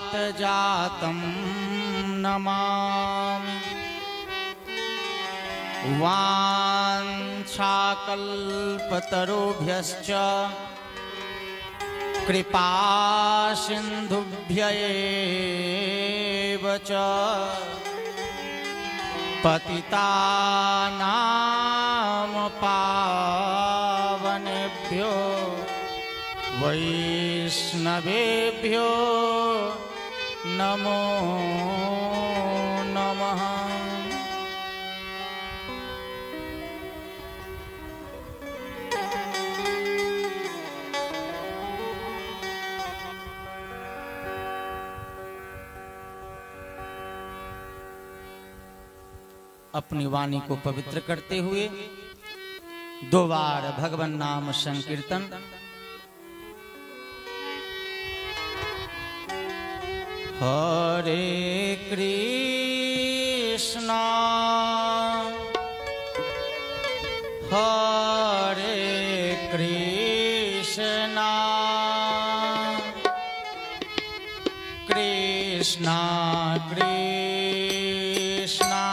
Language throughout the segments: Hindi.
साक्षात् जातं नमामि। वाञ्छाकल्पतरुभ्यश्च कृपा सिन्धुभ्य एव च पतितानां पावनेभ्यो वैष्णवेभ्यो नमो नमः। अपनी वाणी को पवित्र करते हुए 2 बार भगवान नाम संकीर्तन। हरे कृष्णा हरे कृष्णा कृष्णा कृष्णा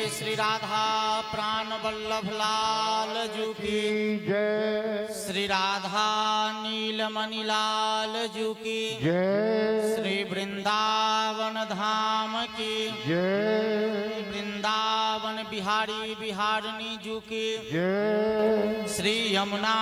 श्री राधा प्राण वल्लभ लाल जू की जय। श्री राधा नीलमणि लाल जू की जय। श्री वृंदावन धाम की जय। वृंदावन बिहारी बिहारिणी जू की जय। श्री यमुना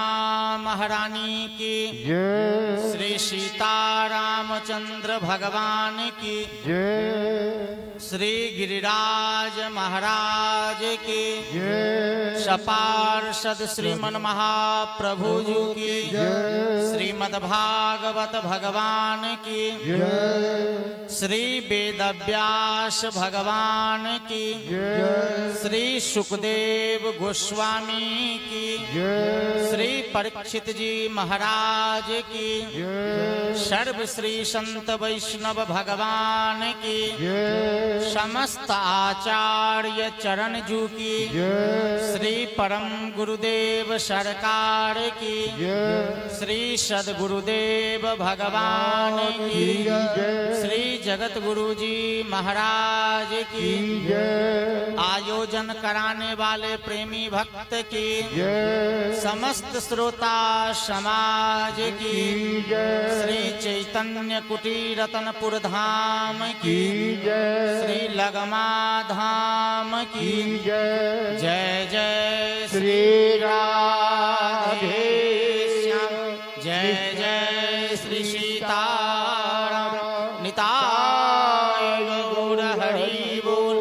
महारानी की जय। श्री सीता रामचंद्र भगवान की जय। श्री गिरिराज महाराज की जय। सपार्षद श्रीमन महाप्रभु जी की जय। श्रीमद्भागवत भगवान की जय। श्री वेदव्यास भगवान की जय। श्री सुखदेव गोस्वामी की जय। श्री परीक्षित जी महाराज की जय। सर्व श्री संत वैष्णव भगवान की जय। समस्त आचार्य चरण जू की श्री परम गुरुदेव सरकार की श्री सदगुरुदेव भगवान की श्री जगत गुरु जी महाराज की आयोजन कराने वाले प्रेमी भक्त की समस्त श्रोता समाज की श्री चैतन्य कुटीर रतनपुर धाम की श्री लगमा धाम की जय जय श्री राधे श्याम जय जय श्री सीताराम निताय गौर हरि बोल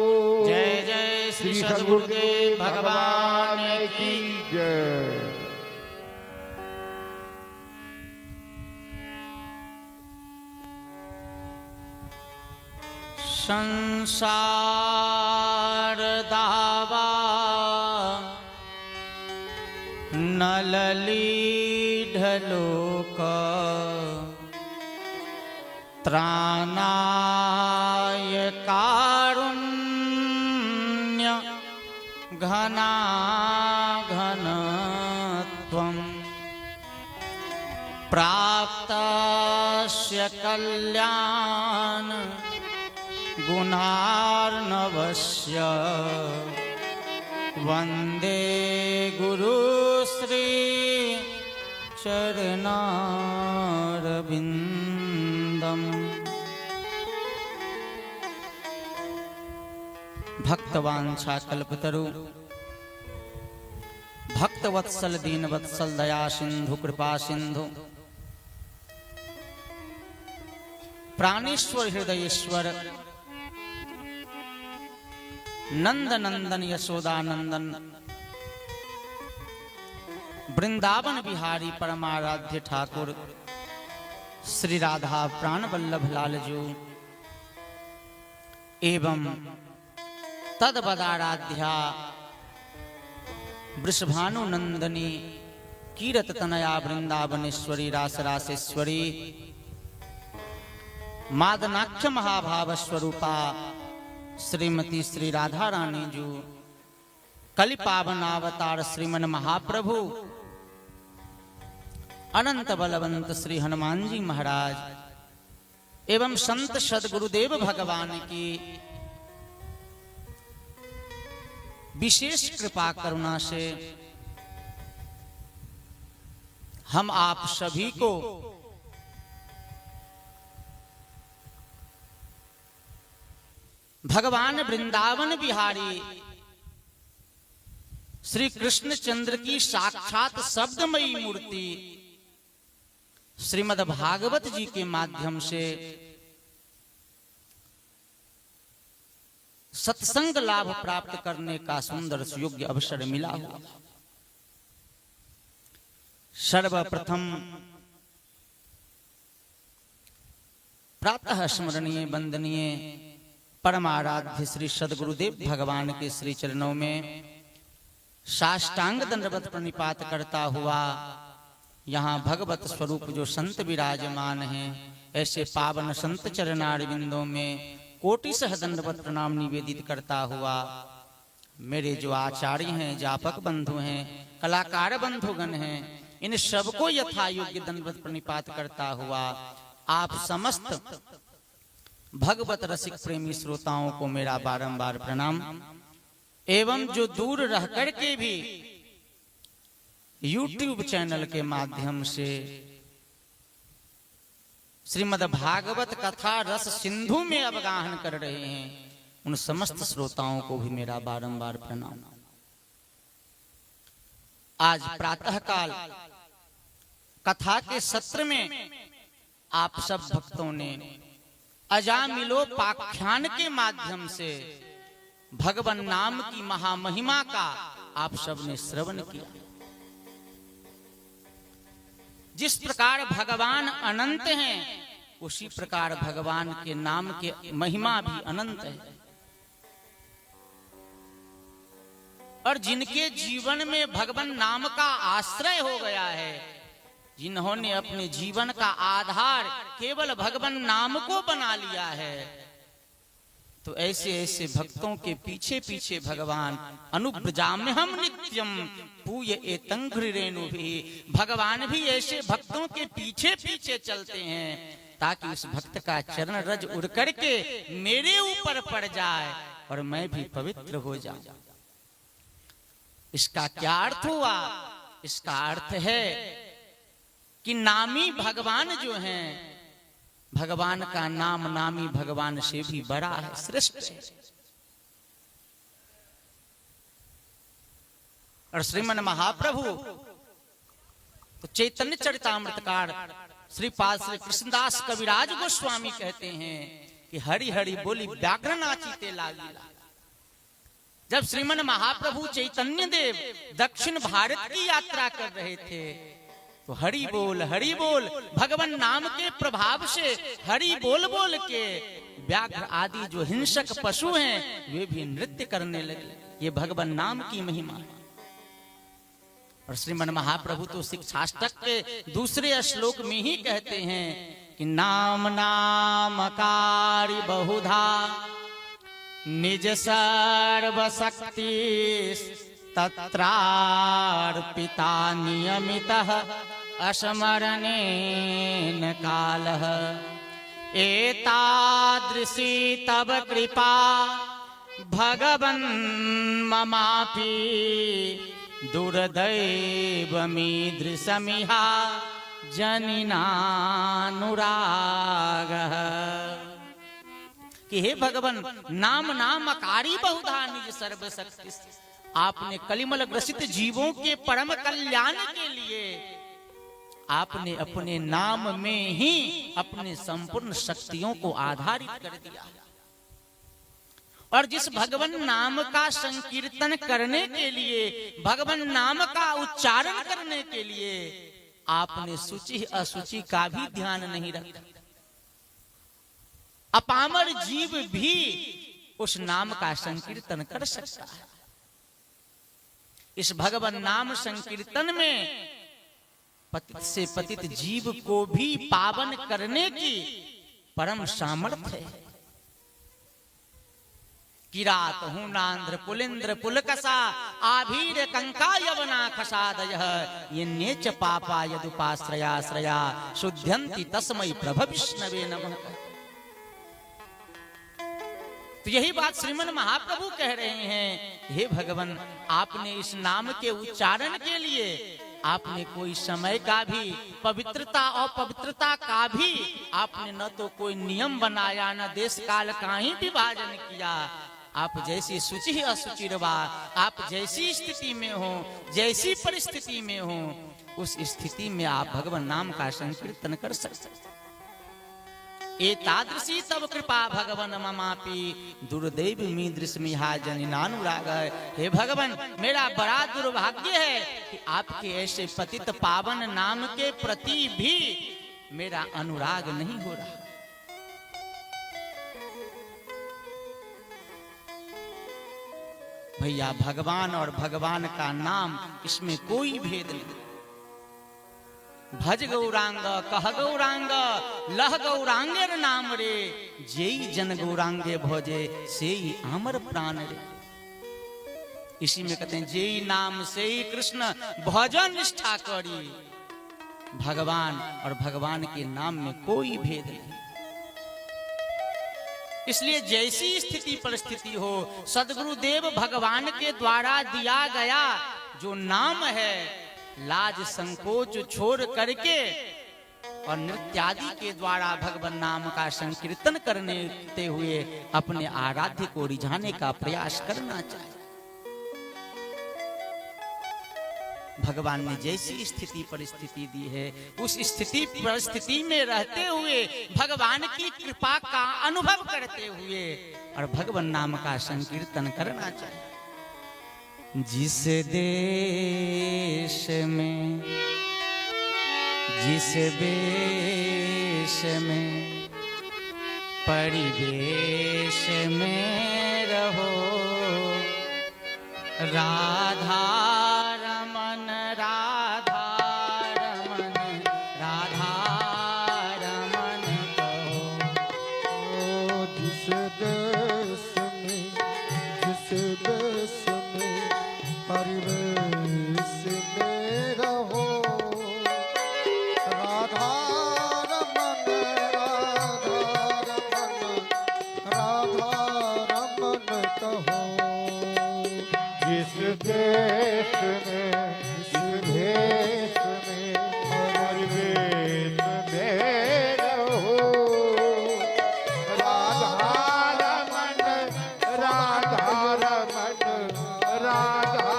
जय जय श्री सद्गुरुदेव भगवान की जय। संसार दावा नलली ढलोक त्राणाय कारुण्य घना घनत्वं प्राप्तस्य कल्याण गुणार्णवस्य वंदे गुरुश्री चरणारविंदम। भक्तवांछा कल्पतरु भक्तवत्सल दीनवत्सल दया सिंधु कृपा सिंधु प्राणेश्वर हृदयेश्वर नंद नंदन यशोदानंदन वृंदावन बिहारी परमाराध्य ठाकुर श्री राधा प्राण वल्लभ लाल जो एवं तदवदाराध्या वृषभानु नंदनी कीरत तनया वृंदावनेश्वरी रासरासेश्वरी मादनाख्य महाभाव स्वरूपा श्रीमती श्री राधा रानी जी कलि पावन अवतार श्रीमन महाप्रभु अनंत बलवंत श्री हनुमान जी महाराज एवं संत सदगुरुदेव भगवान की विशेष कृपा करुणा से हम आप सभी को भगवान वृंदावन बिहारी श्री कृष्ण चंद्र की साक्षात शब्दमयी मूर्ति श्रीमद् भागवत जी के माध्यम से सत्संग लाभ प्राप्त करने का सुंदर योग्य अवसर मिला हुआ। सर्वप्रथम प्रातः स्मरणीय वंदनीय परमाराध्य श्री सदगुरुदेव भगवान के श्री चरणों में साष्टांग दंडवत प्रणिपात करता हुआ यहाँ भगवत स्वरूप जो संत विराजमान हैं ऐसे पावन संत चरणारविंदों में कोटि सह दंडवत प्रणाम निवेदित करता हुआ मेरे जो आचार्य हैं, जापक बंधु हैं, कलाकार बंधुगण हैं, इन सबको यथा योग्य दंडवत प्रणिपात करता हुआ आप समस्त भगवत रसिक प्रेमी श्रोताओं को मेरा बारंबार प्रणाम एवं जो दूर रह करके भी YouTube चैनल के माध्यम से श्रीमद् भागवत कथा रस सिंधु में अवगाहन कर रहे हैं उन समस्त श्रोताओं को भी मेरा बारंबार प्रणाम। आज प्रातः काल कथा के सत्र में आप सब भक्तों ने अजामिलोपाख्यान के माध्यम से भगवान नाम की महामहिमा का आप सब ने श्रवण किया। जिस प्रकार भगवान अनंत हैं उसी प्रकार भगवान के नाम के महिमा भी अनंत है और जिनके जीवन में भगवान नाम का आश्रय हो गया है, जिन्होंने अपने जीवन का आधार केवल भगवान नाम को बना लिया है, तो ऐसे ऐसे भक्तों के पीछे पीछे भगवान अनुब्रजा में हम नित्यम पूय एतंघ्रि रेणु भी, भगवान भी ऐसे भक्तों के पीछे पीछे चलते हैं ताकि उस भक्त का चरण रज उड़ करके मेरे ऊपर पड़ जाए और मैं भी पवित्र हो जाऊं। इसका क्या अर्थ हुआ? इसका अर्थ है कि नामी भगवान जो हैं, भगवान का नाम नामी भगवान से भी बड़ा है, श्रेष्ठ है। और श्रीमन महाप्रभु तो चैतन्य चरितामृतकार श्रीपाद श्री कृष्णदास कविराज गोस्वामी कहते हैं कि हरि हरि बोली व्याघ्र नाचिते लागिला। जब श्रीमन महाप्रभु चैतन्य देव दक्षिण भारत की यात्रा कर रहे थे तो हरि बोल भगवान नाम के प्रभाव से हरि बोल बोल के व्याघ्र आदि जो हिंसक पशु हैं वे भी नृत्य करने लगे। ये भगवान नाम की महिमा है। और श्रीमन महाप्रभु तो शिक्षाष्टक के दूसरे श्लोक में ही कहते हैं कि नाम नामकारी बहुधा निज सर्वशक्ति तत्रार्पिता नियमितः अस्मरणेन कालः एतादृशी तव कृपा भगवन् ममापि दुर्दैवमीदृशमिहा जनिनानुरागः। कि हे भगवान नाम नामकारी बहुधा निज सर्वशक्ति, आपने कलिमल ग्रसित जीवों के परम कल्याण के लिए आपने अपने नाम में ही अपने संपूर्ण शक्तियों को आधारित कर दिया। और जिस भगवान नाम का संकीर्तन करने के लिए, भगवान नाम का उच्चारण करने के लिए आपने शुचि अशुचि का भी ध्यान नहीं रखा। अपामर जीव भी उस नाम का संकीर्तन कर सकता है। इस भगवान नाम संकीर्तन में पतित से पतित जीव को भी पावन करने की परम सामर्थ्य है। किरात हूनांध्र पुलिंद्र पुलकसा आभीर कंका यवना खसादयः ये नेच पापा यदुपाश्रयाश्रया शुद्ध्यन्ति तस्मै प्रभविष्णवे नमः। तो यही बात श्रीमन महाप्रभु कह रहे हैं, हे भगवान आपने इस नाम के उच्चारण के लिए आपने कोई समय का भी, पवित्रता और पवित्रता का भी आपने न तो कोई नियम बनाया, न देश काल का ही विभाजन किया। आप जैसी शुचि अशुचिरवा, आप जैसी स्थिति में हो, जैसी परिस्थिति में हो, उस स्थिति में आप भगवान नाम का संकीर्तन कर सकते। एतादृशी तब कृपा भगवान ममापि दुर्दैवमीदृशमिहा जनिनानुराग। हे भगवान मेरा बड़ा दुर्भाग्य है कि आपके ऐसे पतित पावन नाम के प्रति भी मेरा अनुराग नहीं हो रहा। भैया भगवान और भगवान का नाम, इसमें कोई भेद नहीं। भज गौरांग कह गौरांग लह गौरांगेर नाम रे, जेई जन गौरांगे भोजे सेई आमर प्राण रे। इसी में कहते हैं जेई नाम से ही कृष्ण भजन निष्ठा करी। भगवान और भगवान के नाम में कोई भेद नहीं। इसलिए जैसी स्थिति परिस्थिति हो, सदगुरुदेव भगवान के द्वारा दिया गया जो नाम है, लाज संकोच छोड़ करके और नृत्य आदि के द्वारा भगवान नाम का संकीर्तन करते हुए अपने आराध्य को रिझाने का प्रयास करना चाहिए। भगवान ने जैसी स्थिति परिस्थिति दी है, उस स्थिति परिस्थिति में रहते हुए भगवान की कृपा का अनुभव करते हुए और भगवान नाम का संकीर्तन करना चाहिए। जिस देश में जिस वेश में परिवेश में रहो, राधा रमन राधा रमन राधा रमन कहो। जिस देश बेस में परिवेश में रहो राधा रमन कहो। जिस देश में जिस भेष में परिवेश में रहो राधा रमन राधा रमन राधा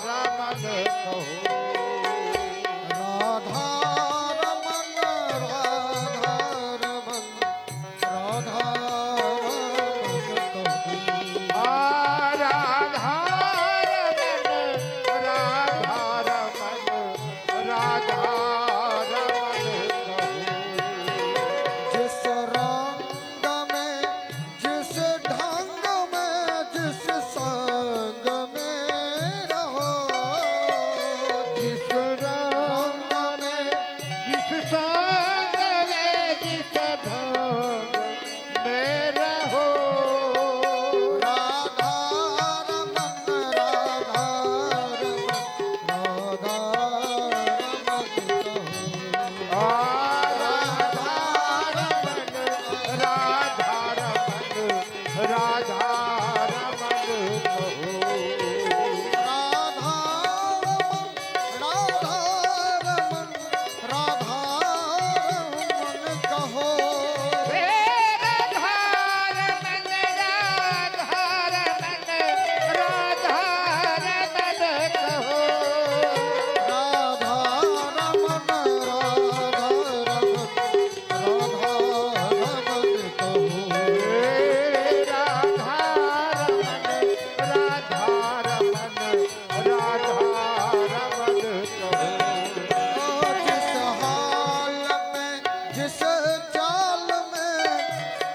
रमन कहो। राधा रमन राधा रमन कहो। जिस रंग में जिस ढंग में जिस संग में रहो जिस रंग में जिस संग में जिस ढंग में रहो राधा रमन राधा रमन कहो।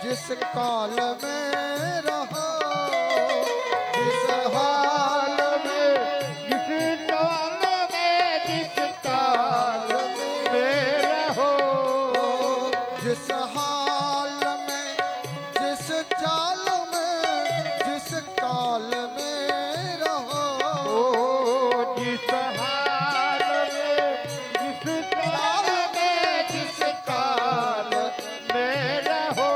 जिस काल में रहो जिस हाल में जिस काल में जिस काल में रहो जिस हाल में जिस चाल में जिस काल में रहो जिस हाल में जिस काल में जिस काल में रहो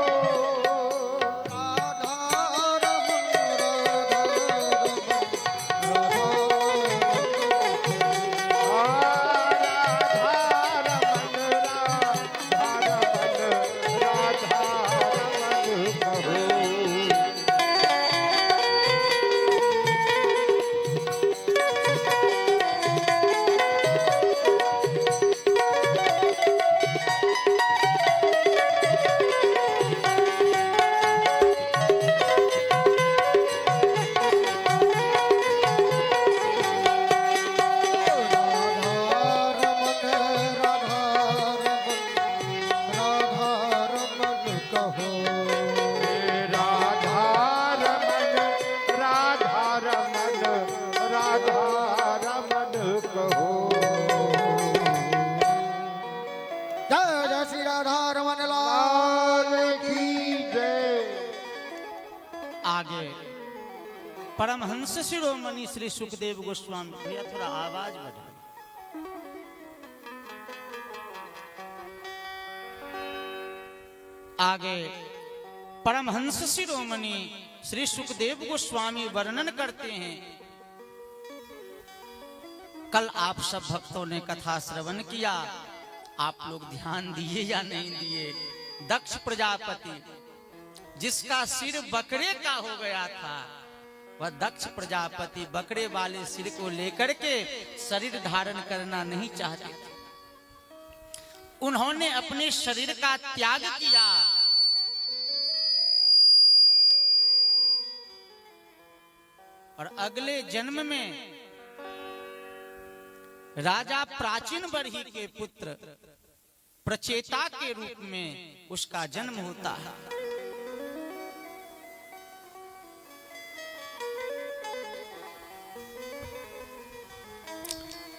आगे परमहंस शिरोमणि श्री सुखदेव गोस्वामी, भैया थोड़ा आवाज बढ़ा। आगे परमहंस शिरोमणि श्री सुखदेव गोस्वामी वर्णन करते हैं। कल आप सब भक्तों ने कथा श्रवण किया, आप लोग ध्यान दिए या नहीं दिए। दक्ष प्रजापति जिसका सिर बकरे का हो गया था, वह दक्ष प्रजापति बकरे वाले सिर को लेकर के शरीर धारण करना नहीं चाहते थे। उन्होंने अपने शरीर का त्याग किया और अगले जन्म में राजा प्राचीन बरही के पुत्र प्रचेता के रूप में उसका जन्म होता है।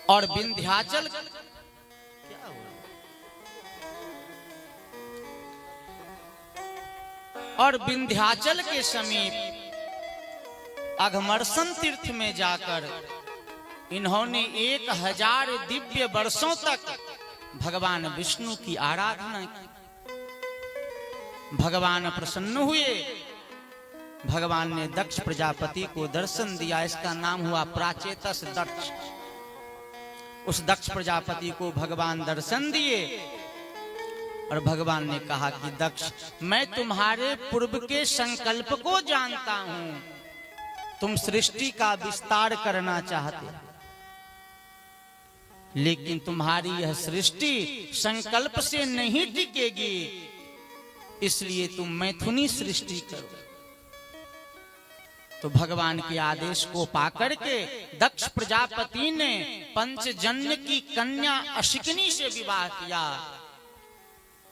और विंध्याचल क्या हुआ? और विंध्याचल के समीप अघमर्सन तीर्थ में जाकर इन्होंने 1000 दिव्य वर्षों तक भगवान विष्णु की आराधना की। भगवान प्रसन्न हुए। भगवान ने दक्ष प्रजापति को दर्शन दिया। इसका नाम हुआ प्राचेतस दक्ष। उस दक्ष प्रजापति को भगवान दर्शन दिए और भगवान ने कहा कि दक्ष, मैं तुम्हारे पूर्व के संकल्प को जानता हूं। तुम सृष्टि का विस्तार करना चाहते हो, लेकिन तुम्हारी यह सृष्टि संकल्प से नहीं टिकेगी, इसलिए तुम मैथुनी सृष्टि करो। तो भगवान के आदेश को पाकर के दक्ष प्रजापति ने पंचजन्य की कन्या अशिकनी से विवाह किया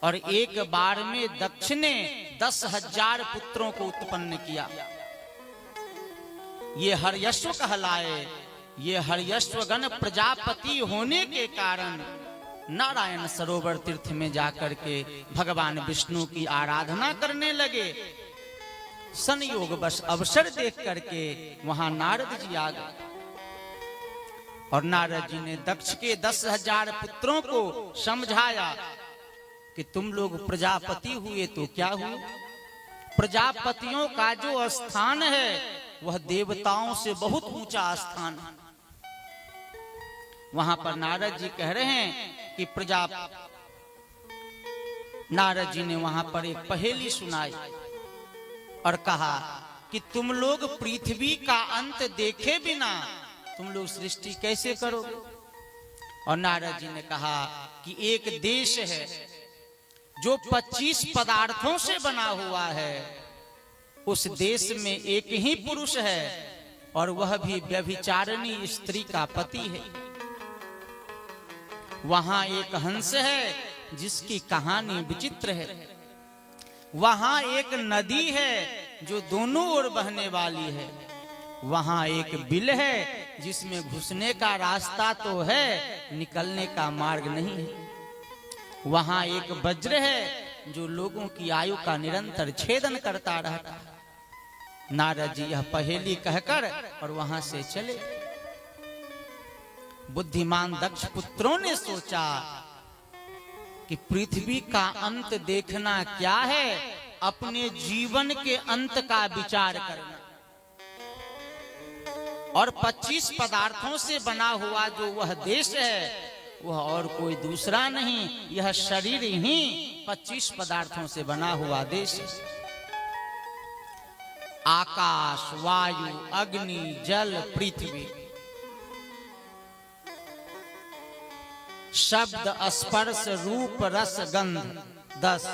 और एक बार में दक्ष ने 10,000 पुत्रों को उत्पन्न किया। ये हर्यश्व कहलाए। ये हर्यश्वगण प्रजापति होने के कारण नारायण सरोवर तीर्थ में जाकर के भगवान विष्णु की आराधना करने लगे। संयोग बस अवसर देख करके वहां नारद जी आ गए और नारद जी ने दक्ष के 10,000 पुत्रों को समझाया कि तुम लोग प्रजापति हुए तो क्या हुआ। प्रजापतियों का जो स्थान है वह देवताओं से बहुत ऊंचा स्थान है। वहां पर नारद जी कह रहे हैं कि नारद जी ने वहां पर एक पहेली सुनाई और कहा कि तुम लोग पृथ्वी का अंत देखे बिना तुम लोग सृष्टि कैसे करोगे। और नारद जी ने कहा कि एक देश है जो 25 पदार्थों से बना हुआ है। उस देश में एक ही पुरुष है और वह भी व्यभिचारिणी स्त्री का पति है। वहां एक हंस है जिसकी कहानी विचित्र है। वहां एक नदी है जो दोनों ओर बहने वाली है। वहां एक बिल है जिसमें घुसने का रास्ता तो है, निकलने का मार्ग नहीं है। वहां एक वज्र है जो लोगों की आयु का निरंतर छेदन करता रहता है। नारद जी यह पहेली कहकर और वहां से चले। बुद्धिमान दक्ष पुत्रों ने सोचा कि पृथ्वी का अंत देखना क्या है, अपने जीवन के अंत का विचार करना। और 25 पदार्थों से बना हुआ जो वह देश है वह और कोई दूसरा नहीं, यह शरीर ही 25 पदार्थों से बना हुआ देश है। आकाश, वायु, अग्नि, जल, पृथ्वी। शब्द, स्पर्श, रूप, रस, गंध 10,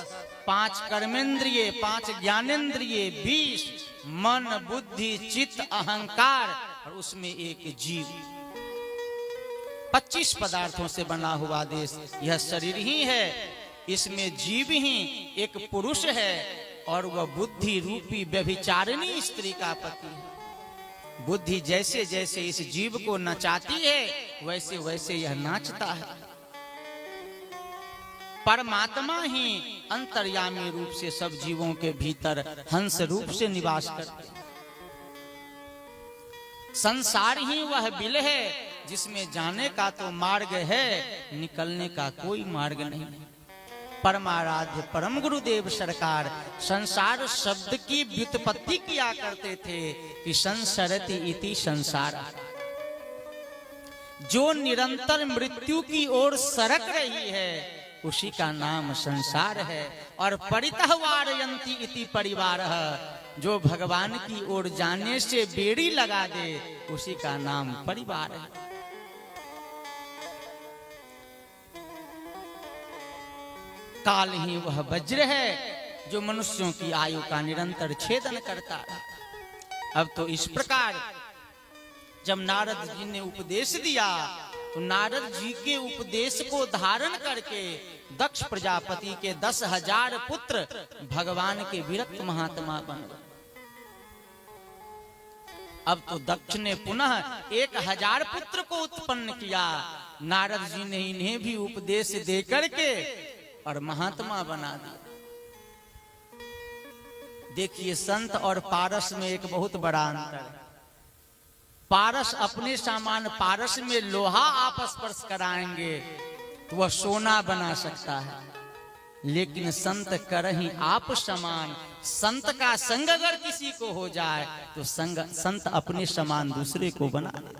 5 कर्मेंद्रिय, 5 ज्ञानेंद्रिय, 20 मन, बुद्धि, चित्त, अहंकार और उसमें एक जीव। 25 पदार्थों से बना हुआ देश यह शरीर ही है। इसमें जीव ही एक पुरुष है और वह बुद्धि रूपी व्यभिचारिणी स्त्री का पति है। बुद्धि जैसे जैसे इस जीव को नचाती है वैसे वैसे यह नाचता है। परमात्मा ही अंतर्यामी रूप से सब जीवों के भीतर हंस रूप से निवास करते हैं। संसार ही वह बिल है जिसमें जाने का तो मार्ग है, निकलने का कोई मार्ग नहीं। परमाराध्य परम गुरुदेव सरकार संसार शब्द की व्युत्पत्ति किया करते थे कि संसरति इति संसार, जो निरंतर मृत्यु की ओर सरक रही है उसी का नाम संसार है। और परितः वारयन्ति इति परिवार, जो भगवान की ओर जाने से बेड़ी लगा दे उसी का नाम परिवार है। काल ही वह वज्र है जो मनुष्यों की आयु का निरंतर छेदन करता है। अब तो इस प्रकार जब नारद जी ने उपदेश दिया तो नारद जी के उपदेश को धारण करके दक्ष प्रजापति के 10,000 पुत्र भगवान के विरक्त महात्मा बन गए। अब तो दक्ष ने पुनः 1,000 पुत्र को उत्पन्न किया। नारद जी ने इन्हें भी उपदेश दे करके और महात्मा बना दिया। देखिए संत और पारस में एक बहुत बड़ा अंतर है। पारस अपने सामान पारस में लोहा आप स्पर्श कराएंगे तो वह सोना बना सकता है, लेकिन संत करहि आप समान। संत का संग अगर किसी को हो जाए तो संत अपने समान दूसरे को बना दे।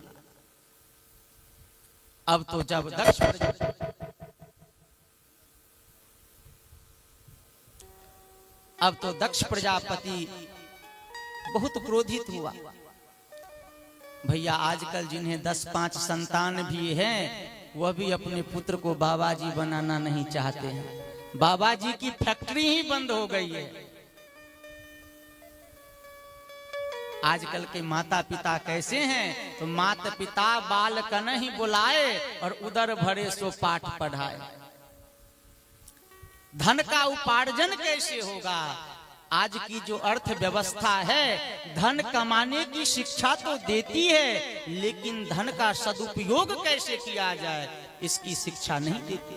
अब तो जब दक्ष प्रजापति बहुत क्रोधित हुआ। भैया आजकल जिन्हें 10-5 संतान भी हैं वह भी अपने पुत्र को बाबा जी बनाना नहीं चाहते हैं। बाबा जी की फैक्ट्री ही बंद हो गई है। आजकल के माता पिता कैसे हैं तो माता पिता बाल कन ही बुलाए और उदर भरे सो पाठ पढ़ाए। धन का उपार्जन कैसे होगा? आज की जो अर्थव्यवस्था है धन कमाने की शिक्षा तो देती है, लेकिन धन का सदुपयोग कैसे किया जाए इसकी शिक्षा नहीं देती।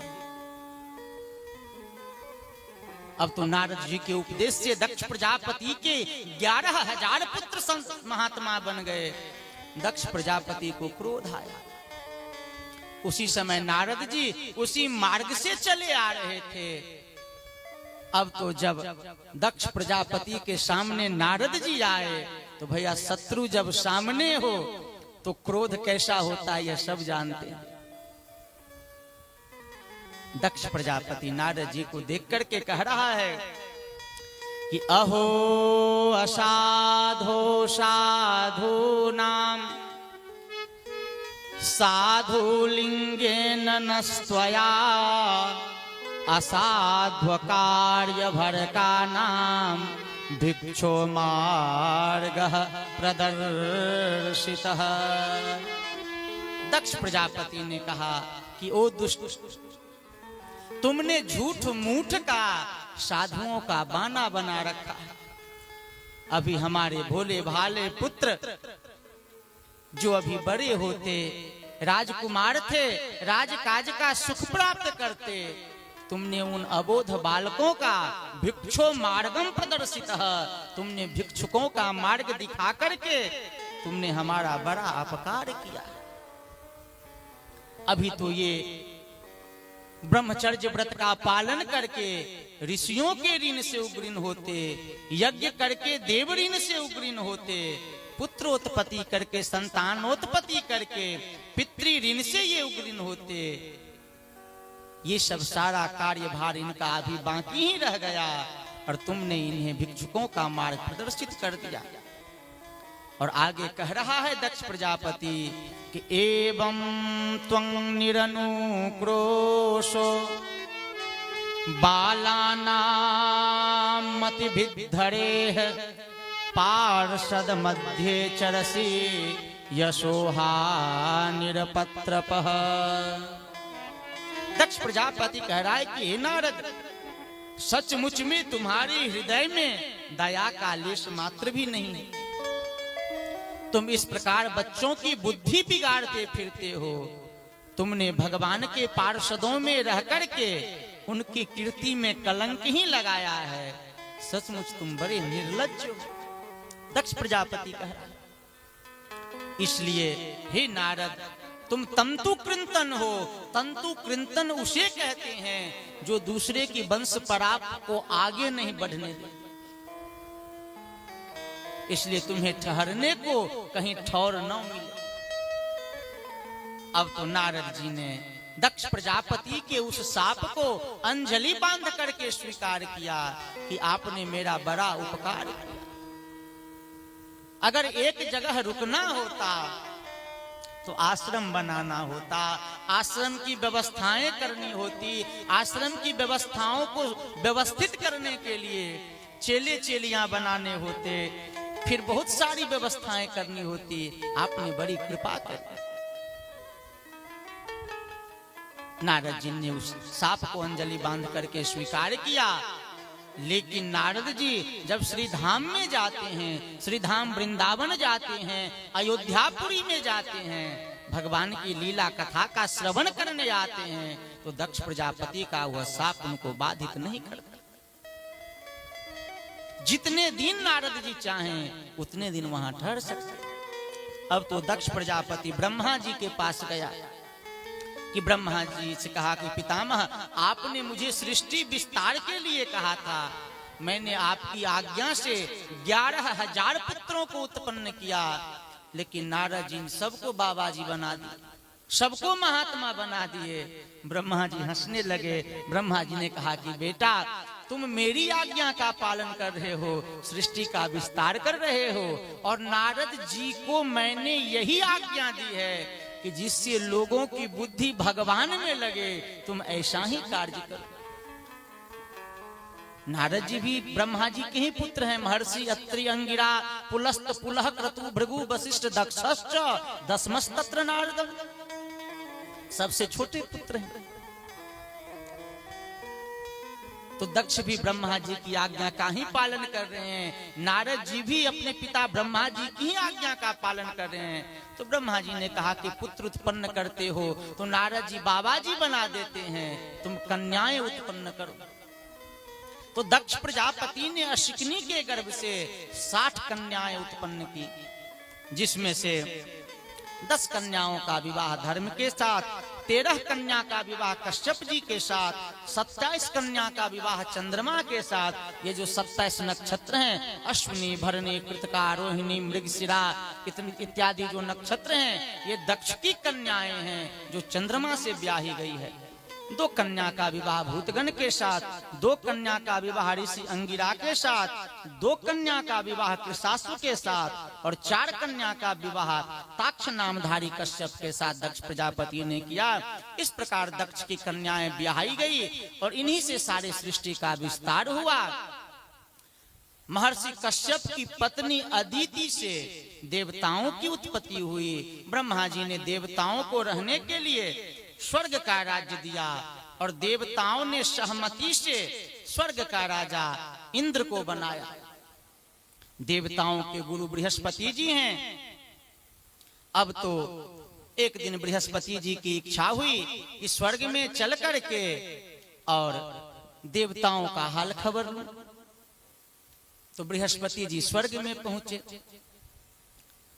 अब तो नारद जी के उपदेश से दक्ष प्रजापति के 11,000 पुत्र संत महात्मा बन गए। दक्ष प्रजापति को क्रोध आया। उसी समय नारद जी उसी मार्ग से चले आ रहे थे। अब तो जब दक्ष प्रजापति के सामने नारद जी आए तो भैया शत्रु जब सामने हो तो क्रोध कैसा होता है यह सब जानते हैं। दक्ष प्रजापति नारद जी को देख करके कह रहा है कि अहो असाधो साधु नाम साधु लिंगेन नस्त्वया असाध्व कार्य भर का नाम भिक्षो मार्ग प्रदर्शितः। दक्ष प्रजापति ने कहा कि ओ दुष्ट, तुमने झूठ मूठ का साधुओं का बाना बना रखा है। अभी हमारे भोले भाले पुत्र जो अभी बड़े होते राजकुमार थे, राजकाज का सुख प्राप्त करते, तुमने उन अबोध बालकों का भिक्षो मार्गम प्रदर्शित, तुमने भिक्षुकों का मार्ग दिखा करके तुमने हमारा बड़ा अपकार किया। अभी तो ये ब्रह्मचर्य व्रत का पालन करके ऋषियों के ऋण से उग्रीन होते, यज्ञ करके देव ऋण से उग्रीन होते, पुत्रोत्पत्ति करके संतानोत्पत्ति करके पितृ ऋण से ये उग्रीन होते। ये सब सारा कार्यभार इनका अभी बाकी ही रह गया और तुमने इन्हें भिक्षुकों का मार्ग प्रदर्शित कर दिया। और आगे कह रहा है दक्ष प्रजापति कि एवं त्वं निरनुक्रोशो बालानां मतिभिद्धरेः पार्षद मध्ये चरसि यशोहा निरपत्रपः। दक्ष प्रजापति कह रहा है कि हे नारद, सचमुच में तुम्हारे हृदय में दया का लेश मात्र भी नहीं। तुम इस प्रकार बच्चों की बुद्धि बिगाड़ते फिरते हो। तुमने भगवान के पार्षदों में रह करके उनकी कीर्ति में कलंक ही लगाया है। सचमुच तुम बड़े निर्लज्ज हो। दक्ष प्रजापति कह रहा है। इसलिए हे नारद, तुम तंतु कृंतन हो। तंतु कृंतन उसे कहते हैं जो दूसरे की वंश पराप को आगे नहीं बढ़ने दे। इसलिए तुम्हें ठहरने को कहीं ठौर न मिले। अब तो नारद जी ने दक्ष प्रजापति के उस साप को अंजलि बांध करके स्वीकार किया कि आपने मेरा बड़ा उपकार किया। अगर एक जगह रुकना होता तो आश्रम बनाना होता, आश्रम की व्यवस्थाएं करनी होती, आश्रम की व्यवस्थाओं को व्यवस्थित करने के लिए चेले चेलियां बनाने होते, फिर बहुत सारी व्यवस्थाएं करनी होती। आपने बड़ी कृपा कर। नारद जी ने उस सांप को अंजलि बांध करके स्वीकार किया। लेकिन नारद जी जब श्री धाम में जाते हैं, श्री धाम वृंदावन जाते हैं, अयोध्यापुरी में जाते हैं, भगवान की लीला कथा का श्रवण करने आते हैं, तो दक्ष प्रजापति का वह सांप उनको बाधित नहीं करता। जितने दिन नारद जी चाहें उतने दिन वहां ठहर सकते। अब तो दक्ष प्रजापति ब्रह्मा जी के पास गया कि ब्रह्मा जी से कहा कि पितामह, आपने मुझे सृष्टि विस्तार के लिए कहा था, मैंने आपकी आज्ञा से 11,000 पुत्रों को उत्पन्न किया, लेकिन नारद जी सबको बाबा जी बना दिए, सबको महात्मा बना दिए। ब्रह्मा जी हंसने लगे। ब्रह्मा जी ने कहा कि बेटा, तुम मेरी आज्ञा का पालन कर रहे हो, सृष्टि का विस्तार कर रहे हो, और नारद जी को मैंने यही आज्ञा दी है कि जिससे लोगों की बुद्धि भगवान में लगे, तुम ऐसा ही कार्य करो। नारद जी भी ब्रह्मा जी के ही पुत्र हैं। महर्षि अत्रि, अंगिरा, पुलस्त, पुलह, क्रतु, भृगु, वशिष्ठ, दक्षश्च दशमस्तत्र नारदम, सबसे छोटे पुत्र हैं। तो दक्ष भी ब्रह्मा जी की आज्ञा का ही पालन कर रहे हैं, नारद जी भी अपने पिता ब्रह्मा जी की ही आज्ञा का पालन कर रहे हैं। तो ब्रह्मा जी ने कहा कि पुत्र उत्पन्न करते हो तो नारद जी बाबा जी बना देते हैं, तुम कन्याएं उत्पन्न करो। तो दक्ष प्रजापति ने अशिकनी के गर्भ से 60 कन्याएं उत्पन्न की, जिसमें से 10 कन्याओं का विवाह धर्म के साथ, 13 कन्या का विवाह कश्यप जी के साथ, 27 कन्या का विवाह चंद्रमा के साथ। ये जो 27 नक्षत्र हैं, अश्विनी, भरणी, कृतिका, रोहिणी, मृगशिरा इत्यादि जो नक्षत्र हैं, ये दक्ष की कन्याएं हैं जो चंद्रमा से ब्याही गई है। 2 कन्या का विवाह भूतगण के साथ, 2 कन्या का विवाह ऋषि अंगिरा के साथ, 2 कन्या का विवाह कृशासु के साथ, और 4 कन्या का विवाह ताक्ष नामधारी कश्यप के साथ दक्ष प्रजापति ने किया। इस प्रकार दक्ष की कन्याएं ब्याही गई और इन्हीं से सारे सृष्टि का विस्तार हुआ। महर्षि कश्यप की पत्नी अदिति से देवताओं की उत्पत्ति हुई। ब्रह्मा जी ने देवताओं को रहने के लिए स्वर्ग का राज्य दिया और देवताओं ने सहमति से स्वर्ग का राजा इंद्र को बनाया। देवताओं के गुरु बृहस्पति जी हैं। अब तो एक दिन बृहस्पति जी की इच्छा हुई कि स्वर्ग में चल करके और देवताओं का हाल खबर लूं। तो बृहस्पति जी स्वर्ग में पहुंचे।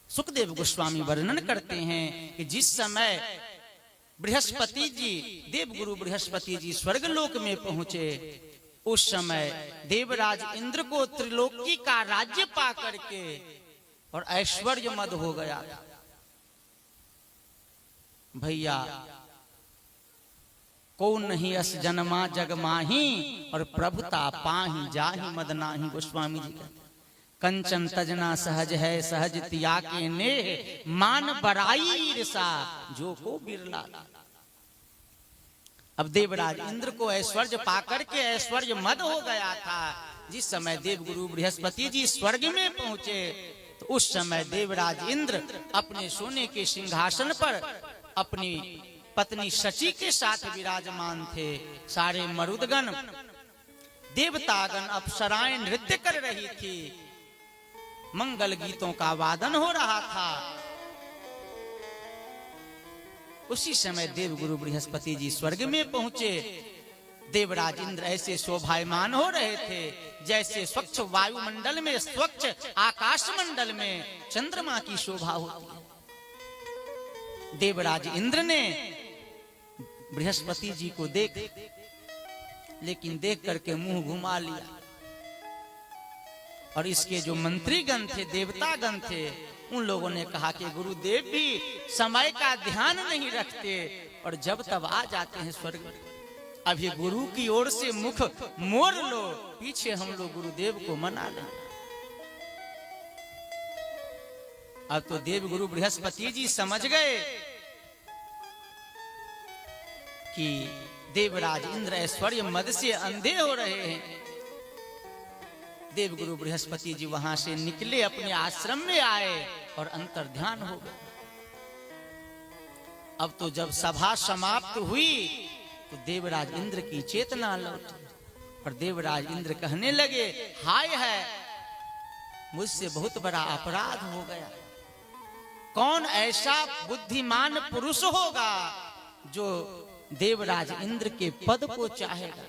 सुखदेव गोस्वामी वर्णन करते हैं कि जिस समय बृहस्पति जी, देवगुरु बृहस्पति जी स्वर्गलोक में पहुंचे, उस समय देवराज इंद्र को त्रिलोकी का राज्य पा करके और ऐश्वर्य मद हो गया। भैया, को नहीं अस जन्मा जग माही और प्रभुता पाही जाही मद नाही। गोस्वामी जी कहते कंचन तजना सहज है, सहज तिया के ने मान बराई ईर्षा जो को बिरला। अब देवराज इंद्र को ऐश्वर्य पाकर के ऐश्वर्य मद हो गया था। जिस समय देवगुरु बृहस्पति जी स्वर्ग में पहुंचे तो उस समय देवराज इंद्र अपने सोने के सिंहासन पर अपनी पत्नी शची के साथ विराजमान थे। सारे मरुदगण, देवतागण, अप्सराएं नृत्य कर रही थी, मंगल गीतों का वादन हो रहा था। उसी समय देवगुरु बृहस्पति जी स्वर्ग में पहुंचे। देवराज इंद्र ऐसे शोभायमान हो रहे थे जैसे स्वच्छ वायुमंडल में, स्वच्छ आकाश मंडल में चंद्रमा की शोभा होती है। देवराज इंद्र ने बृहस्पति जी को लेकिन देख करके मुंह घुमा लिया। और इसके जो मंत्रीगण थे, देवतागण थे, उन लोगों ने कहा कि गुरुदेव भी समय का ध्यान नहीं रखते और जब तब आ जाते हैं स्वर्ग में। अभी गुरु की ओर से मुख मोड़ लो, पीछे हम लोग गुरुदेव को मना लें। अब तो देव गुरु बृहस्पति जी समझ गए कि देवराज इंद्र ऐश्वर्य मद से अंधे हो रहे हैं। देवगुरु बृहस्पति जी वहां से निकले, अपने आश्रम में आए और अंतर्ध्यान हो गए। अब तो जब सभा समाप्त हुई तो देवराज इंद्र की चेतना लौटी और देवराज इंद्र कहने लगे, हाय है, मुझसे बहुत बड़ा अपराध हो गया। कौन ऐसा बुद्धिमान पुरुष होगा जो देवराज इंद्र के पद को चाहेगा।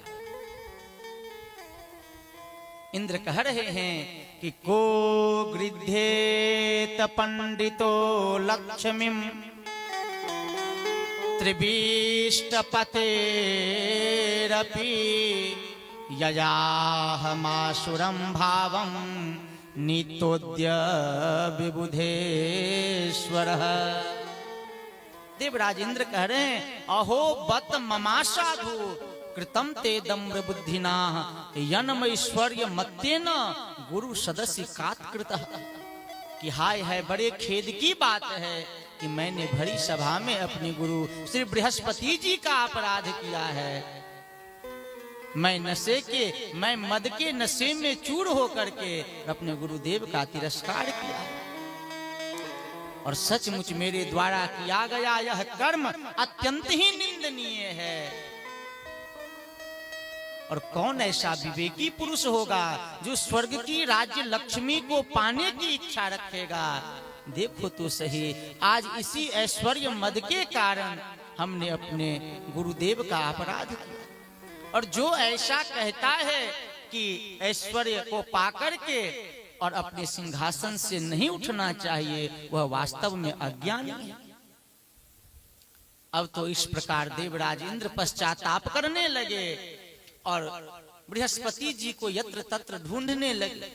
इंद्र कह रहे हैं कि को गृध्येत पंडितो लक्ष्मीम त्रिभीष्टपतेरपि यजाहमासुरं भावं नितोद्य विबुधेश्वरः। देवराज इंद्र कह रहे हैं अहो बत ममा साधु कृतम ते दम्र बुद्धिना यनमैश्वर्य मत्तेन गुरु सदस्य कात्कृतः। कि हाय है बड़े खेद की बात है कि मैंने भरी सभा में अपने गुरु श्री बृहस्पति जी का अपराध किया है। मैं मद के नशे में चूर होकर के अपने गुरुदेव का तिरस्कार किया और सचमुच मेरे द्वारा किया गया यह कर्म अत्यंत ही निंदनीय है। और कौन ऐसा विवेकी पुरुष होगा जो स्वर्ग की राज्य लक्ष्मी को पाने की इच्छा रखेगा। देखो तो सही, आज इसी ऐश्वर्य मद के कारण हमने अपने गुरुदेव का अपराध किया। और जो ऐसा कहता है कि ऐश्वर्य को पाकर के और अपने सिंहासन से नहीं उठना चाहिए, वह वास्तव में अज्ञानी है। अब तो इस प्रकार देवराज इंद्र पश्चाताप करने लगे और बृहस्पति जी को यत्र तत्र ढूंढने लगे।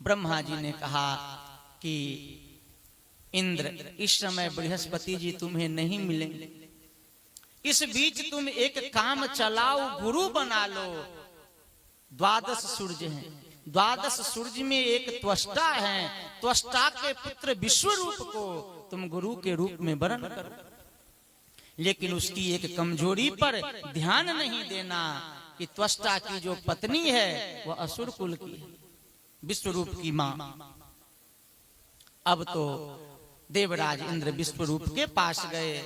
ब्रह्मा जी ने कहा कि इंद्र, इस समय बृहस्पति जी तुम्हें नहीं मिलेंगे, इस बीच तुम एक काम चलाओ, गुरु बना लो। 12 सूर्य हैं, 12 सूर्य में एक त्वष्टा है, त्वष्टा के पुत्र विश्वरूप को तुम गुरु के रूप में वरण करो। लेकिन उसकी एक कमजोरी पर ध्यान नहीं देना कि त्वष्टा की जो पत्नी है वह असुर कुल की है, विश्वरूप की मां। अब तो देवराज इंद्र विश्वरूप के पास गए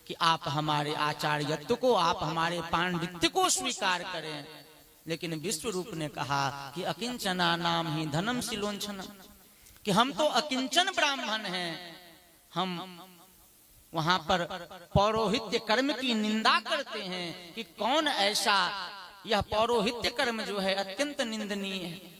कि आप हमारे आचार्यत्व को, आप हमारे पांडित्य को स्वीकार करें। लेकिन विश्वरूप ने कहा कि अकिंचना नाम ही धनम शिलोंछनम, कि हम तो अकिंचन ब्राह्मण हैं। हम वहां पर पौरोहित्य कर्म की निंदा करते हैं कि कौन ऐसा, यह पौरोहित्य कर्म जो है अत्यंत निंदनीय है।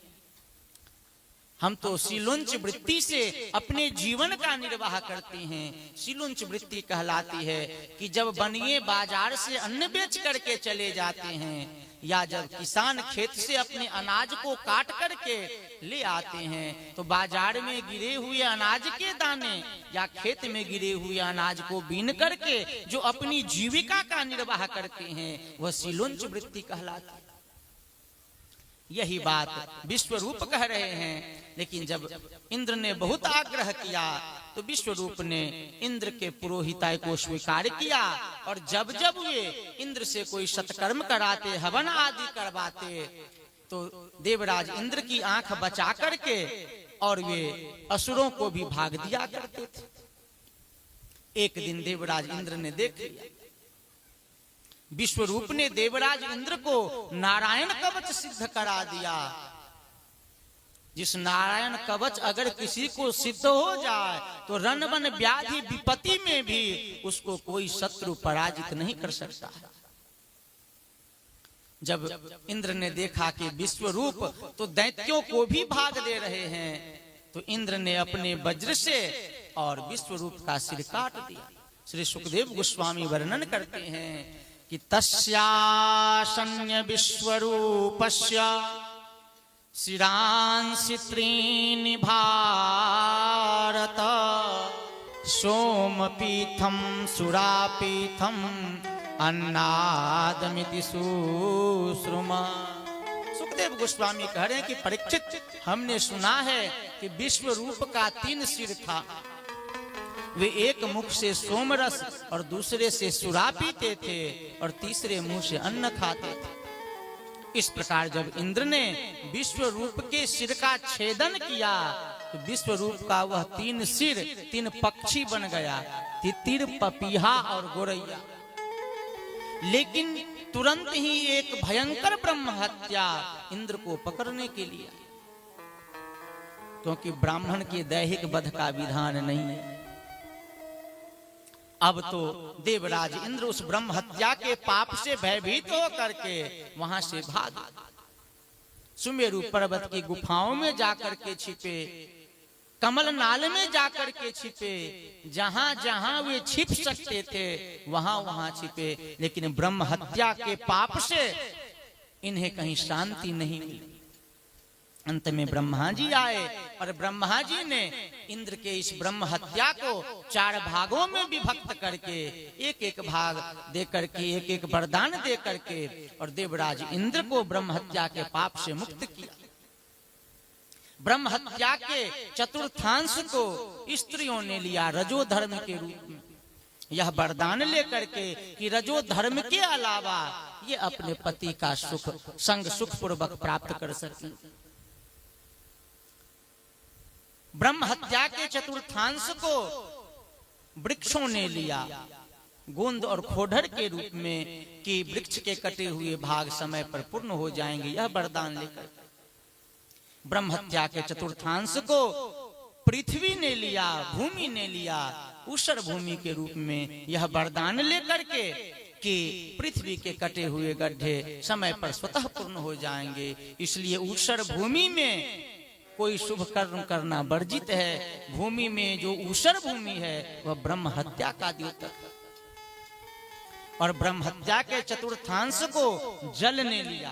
हम तो शिलोंच वृत्ति से अपने जीवन का निर्वाह करते हैं। शिलोंच वृत्ति कहलाती है कि जब बनिए बाजार से अन्न बेच करके चले जाते हैं, या जब किसान खेत से अपने अनाज को काट करके ले आते हैं, तो बाजार में गिरे हुए अनाज के दाने या खेत में गिरे हुए अनाज को बीन करके जो अपनी जीविका का निर्वाह करते हैं, वह शिलोंच वृत्ति कहलाती है। यही बात विश्वरूप कह रहे हैं। लेकिन जब इंद्र ने बहुत आग्रह किया तो विश्वरूप ने इंद्र के पुरोहिताई को स्वीकार किया। और जब जब वे इंद्र से कोई सत्कर्म कराते, हवन आदि करवाते, तो देवराज इंद्र की आंख बचा करके और वे असुरों को भी भाग दिया करते थे। एक दिन देवराज इंद्र ने देख लिया, विश्वरूप ने देवराज इंद्र को नारायण कवच सिद्ध करा दिया। जिस नारायण कवच अगर किसी को सिद्ध हो जाए तो रणवन व्याधि विपत्ति में भी उसको कोई शत्रु पराजित नहीं कर सकता है। जब इंद्र ने देखा कि विश्वरूप तो दैत्यों को भी भाग दे रहे हैं, तो इंद्र ने अपने वज्र से और विश्वरूप का सिर काट दिया। श्री सुखदेव गोस्वामी वर्णन करते हैं कि तस्यासन्य विश्वरूपस्य शिरांसि त्रीणि भारत सोमपीठम सुरापीठम अन्नादमिति सुश्रुमा। सुखदेव गोस्वामी कह रहे हैं कि परीक्षित, हमने सुना है कि विश्वरूप का 3 सिर था। वे एक मुख से सोमरस और दूसरे से सुरा पीते थे और तीसरे मुंह से अन्न खाते थे। इस प्रकार जब इंद्र ने विश्वरूप के सिर का छेदन किया तो विश्वरूप का वह 3 सिर 3 पक्षी बन गया, तितिर, पपीहा और गोरैया। लेकिन तुरंत ही एक भयंकर ब्रह्म हत्या इंद्र को पकड़ने के लिए, क्योंकि ब्राह्मण के दैहिक वध का विधान नहीं है। अब तो देवराज इंद्र उस ब्रह्म हत्या के पाप से भयभीत होकर के वहां से भाग। सुमेरु पर्वत की गुफाओं में जाकर के छिपे, कमल नाल में जाकर के छिपे, जहां जहां वे छिप सकते थे वहां वहां छिपे, लेकिन ब्रह्म हत्या के पाप से इन्हें कहीं शांति नहीं मिली। अंत में ब्रह्मा जी आए और ब्रह्मा जी ने इंद्र के इस ब्रह्म हत्या को 4 भागों में विभक्त करके एक एक भाग दे करके एक एक वरदान दे करके और देवराज इंद्र को ब्रह्म हत्या के पाप से मुक्त किया। ब्रह्म हत्या के चतुर्थांश को स्त्रियों ने लिया रजो धर्म के रूप में, यह वरदान लेकर के कि रजो धर्म के अलावा ये अपने पति का सुख संग सुख पूर्वक प्राप्त कर सकें। ब्रह्म हत्या के चतुर्थांश को वृक्षों ने लिया गोंद और खोडर के रूप में कि वृक्ष के कटे हुए भाग समय पर पूर्ण हो जाएंगे, यह वरदान लेकर। ब्रह्म हत्या के चतुर्थांश को पृथ्वी ने लिया, भूमि ने लिया ऊषर भूमि के रूप में, यह वरदान लेकर के कि पृथ्वी के कटे हुए गड्ढे समय पर स्वतः पूर्ण हो जाएंगे। इसलिए ऊषर भूमि में कोई शुभ कर्म करना वर्जित है। भूमि में जो ऊषर भूमि है वह ब्रह्म हत्या का द्योतक है। और ब्रह्म हत्या के चतुर्थांश को जल ने लिया,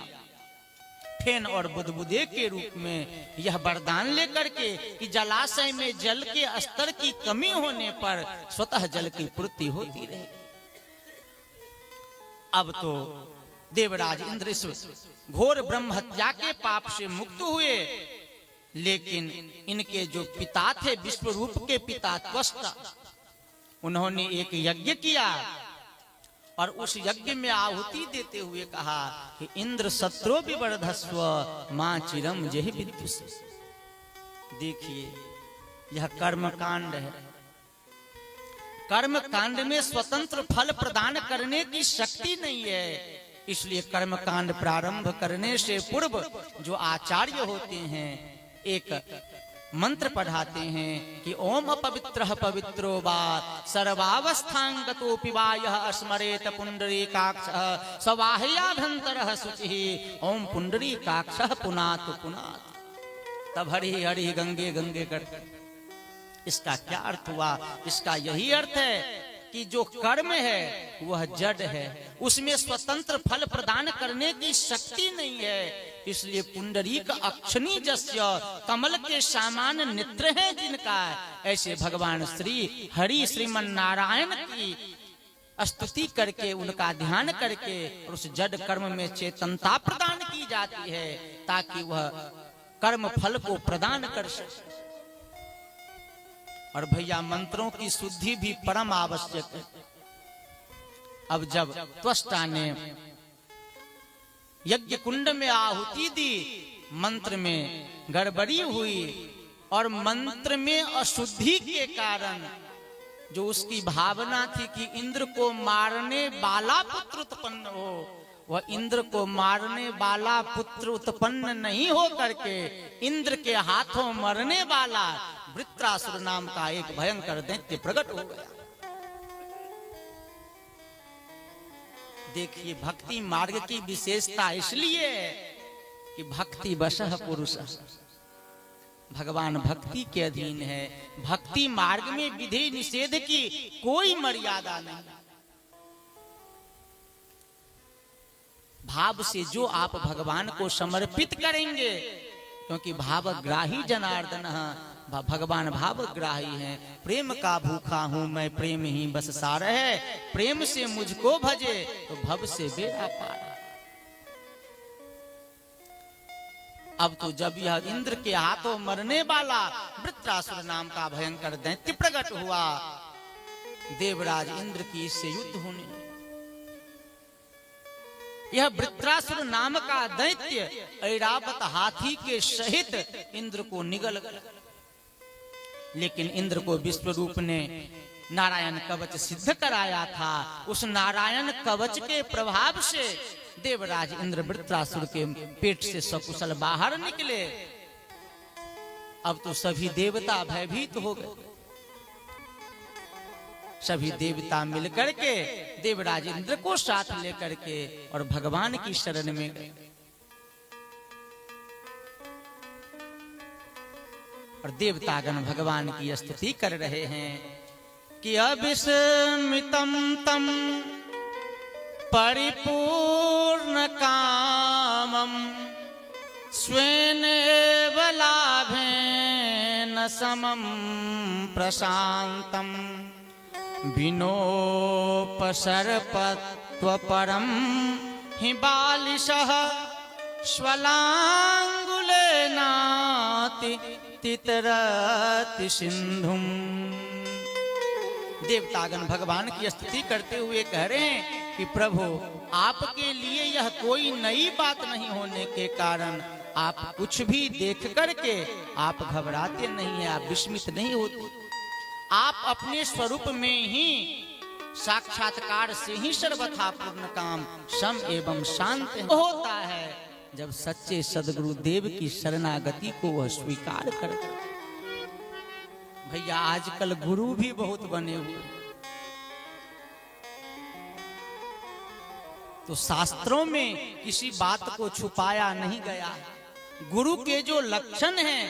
फेन और बुदबुदे के रूप में, यह वरदान लेकर के कि जलाशय में जल के स्तर की कमी होने पर स्वतः जल की पूर्ति होती रहे। अब तो देवराज इंद्र इस घोर ब्रह्म हत्या के पाप से मुक्त हुए, लेकिन इनके जो पिता थे विश्वरूप के पिता त्वष्टा, उन्होंने एक यज्ञ किया और उस यज्ञ में आहुति देते हुए कहा कि इंद्र सत्रो विवर्धस्व मां चिरम जहि विद्युष। देखिए यह कर्म कांड है। कर्म कांड में स्वतंत्र फल प्रदान करने की शक्ति नहीं है, इसलिए कर्म कांड प्रारंभ करने से पूर्व जो आचार्य होते हैं एक मंत्र पढ़ाते हैं कि ओम अपवित्रः पवित्रो वा सर्वावस्थांगतोऽपि वा यः स्मरेत पुंडरीकाक्षः सवाह्याभ्यन्तरः शुचिः ओम पुंडरीकाक्षः पुनातु पुनातु। तब हरि हरि गंगे गंगे करते। इसका क्या अर्थ हुआ? इसका यही अर्थ है कि जो कर्म है वह जड़ है, उसमें स्वतंत्र फल प्रदान करने की शक्ति नहीं है। इसलिए पुंडरीक अक्षनी जस्य, कमल के समान नेत्र हैं जिनका, ऐसे भगवान श्री हरि श्रीमन नारायण की स्तुति करके उनका ध्यान करके और उस जड़ कर्म में चेतनता प्रदान की जाती है ताकि वह कर्म फल को प्रदान कर सके। और भैया मंत्रों की शुद्धि भी परम आवश्यक है। अब जब त्वष्टा ने यज्ञ कुंड में आहुति दी, मंत्र में गड़बड़ी हुई और मंत्र में अशुद्धि के कारण जो उसकी भावना थी कि इंद्र को मारने वाला पुत्र उत्पन्न हो, वह इंद्र को मारने वाला पुत्र उत्पन्न नहीं हो करके इंद्र के हाथों मरने वाला वृत्रासुर नाम का एक भयंकर दैत्य प्रकट हो गया। देखिए भक्ति मार्ग की विशेषता इसलिए कि भक्ति वशः पुरुष, भगवान भक्ति के अधीन है। भक्ति मार्ग में विधि निषेध की कोई मर्यादा नहीं। भाव से जो आप भगवान को समर्पित करेंगे, क्योंकि भावग्राही जनार्दन भगवान भावग्राही हैं। प्रेम का भूखा हूं मैं प्रेम ही बस सार है, प्रेम से मुझको भजे तो भव से बेड़ा पार। अब तो जब यह इंद्र के हाथों मरने वाला वृत्रासुर नाम का भयंकर दैत्य प्रकट हुआ, देवराज इंद्र की इससे युद्ध होने लगा। यह वृत्रासुर नाम का दैत्य ऐरावत हाथी के सहित इंद्र को निगल गया। लेकिन इंद्र को विश्वरूप ने नारायण कवच सिद्ध कराया था। उस नारायण कवच के प्रभाव से देवराज इंद्र वृत्रासुर के पेट से सकुशल बाहर निकले। अब तो सभी देवता भयभीत हो गए। सभी देवता मिलकर के देवराज इंद्र को साथ लेकर के और भगवान की शरण में गए। और देवतागण भगवान की स्तुति कर रहे हैं कि अविस्मितं तं परिपूर्ण कामं स्वेनेव लाभेन समं प्रशान्तं विनोपसर्पत्वपरं हि बालिशः श्वलाङ्गुलेनाति तितरति सिंधुम। देवतागण भगवान की स्तुति करते हुए कह रहे हैं कि प्रभु आपके लिए यह कोई नई बात नहीं होने के कारण आप कुछ भी देख करके आप घबराते नहीं हैं, आप विस्मित नहीं होते। आप अपने स्वरूप में ही साक्षात्कार से ही सर्वथा पूर्ण काम सम एवं शांत होता है जब सच्चे सदगुरु देव की शरणागति को वह स्वीकार करता है। भैया आजकल गुरु भी बहुत बने हुए, तो शास्त्रों में किसी बात को छुपाया नहीं गया। गुरु के जो लक्षण हैं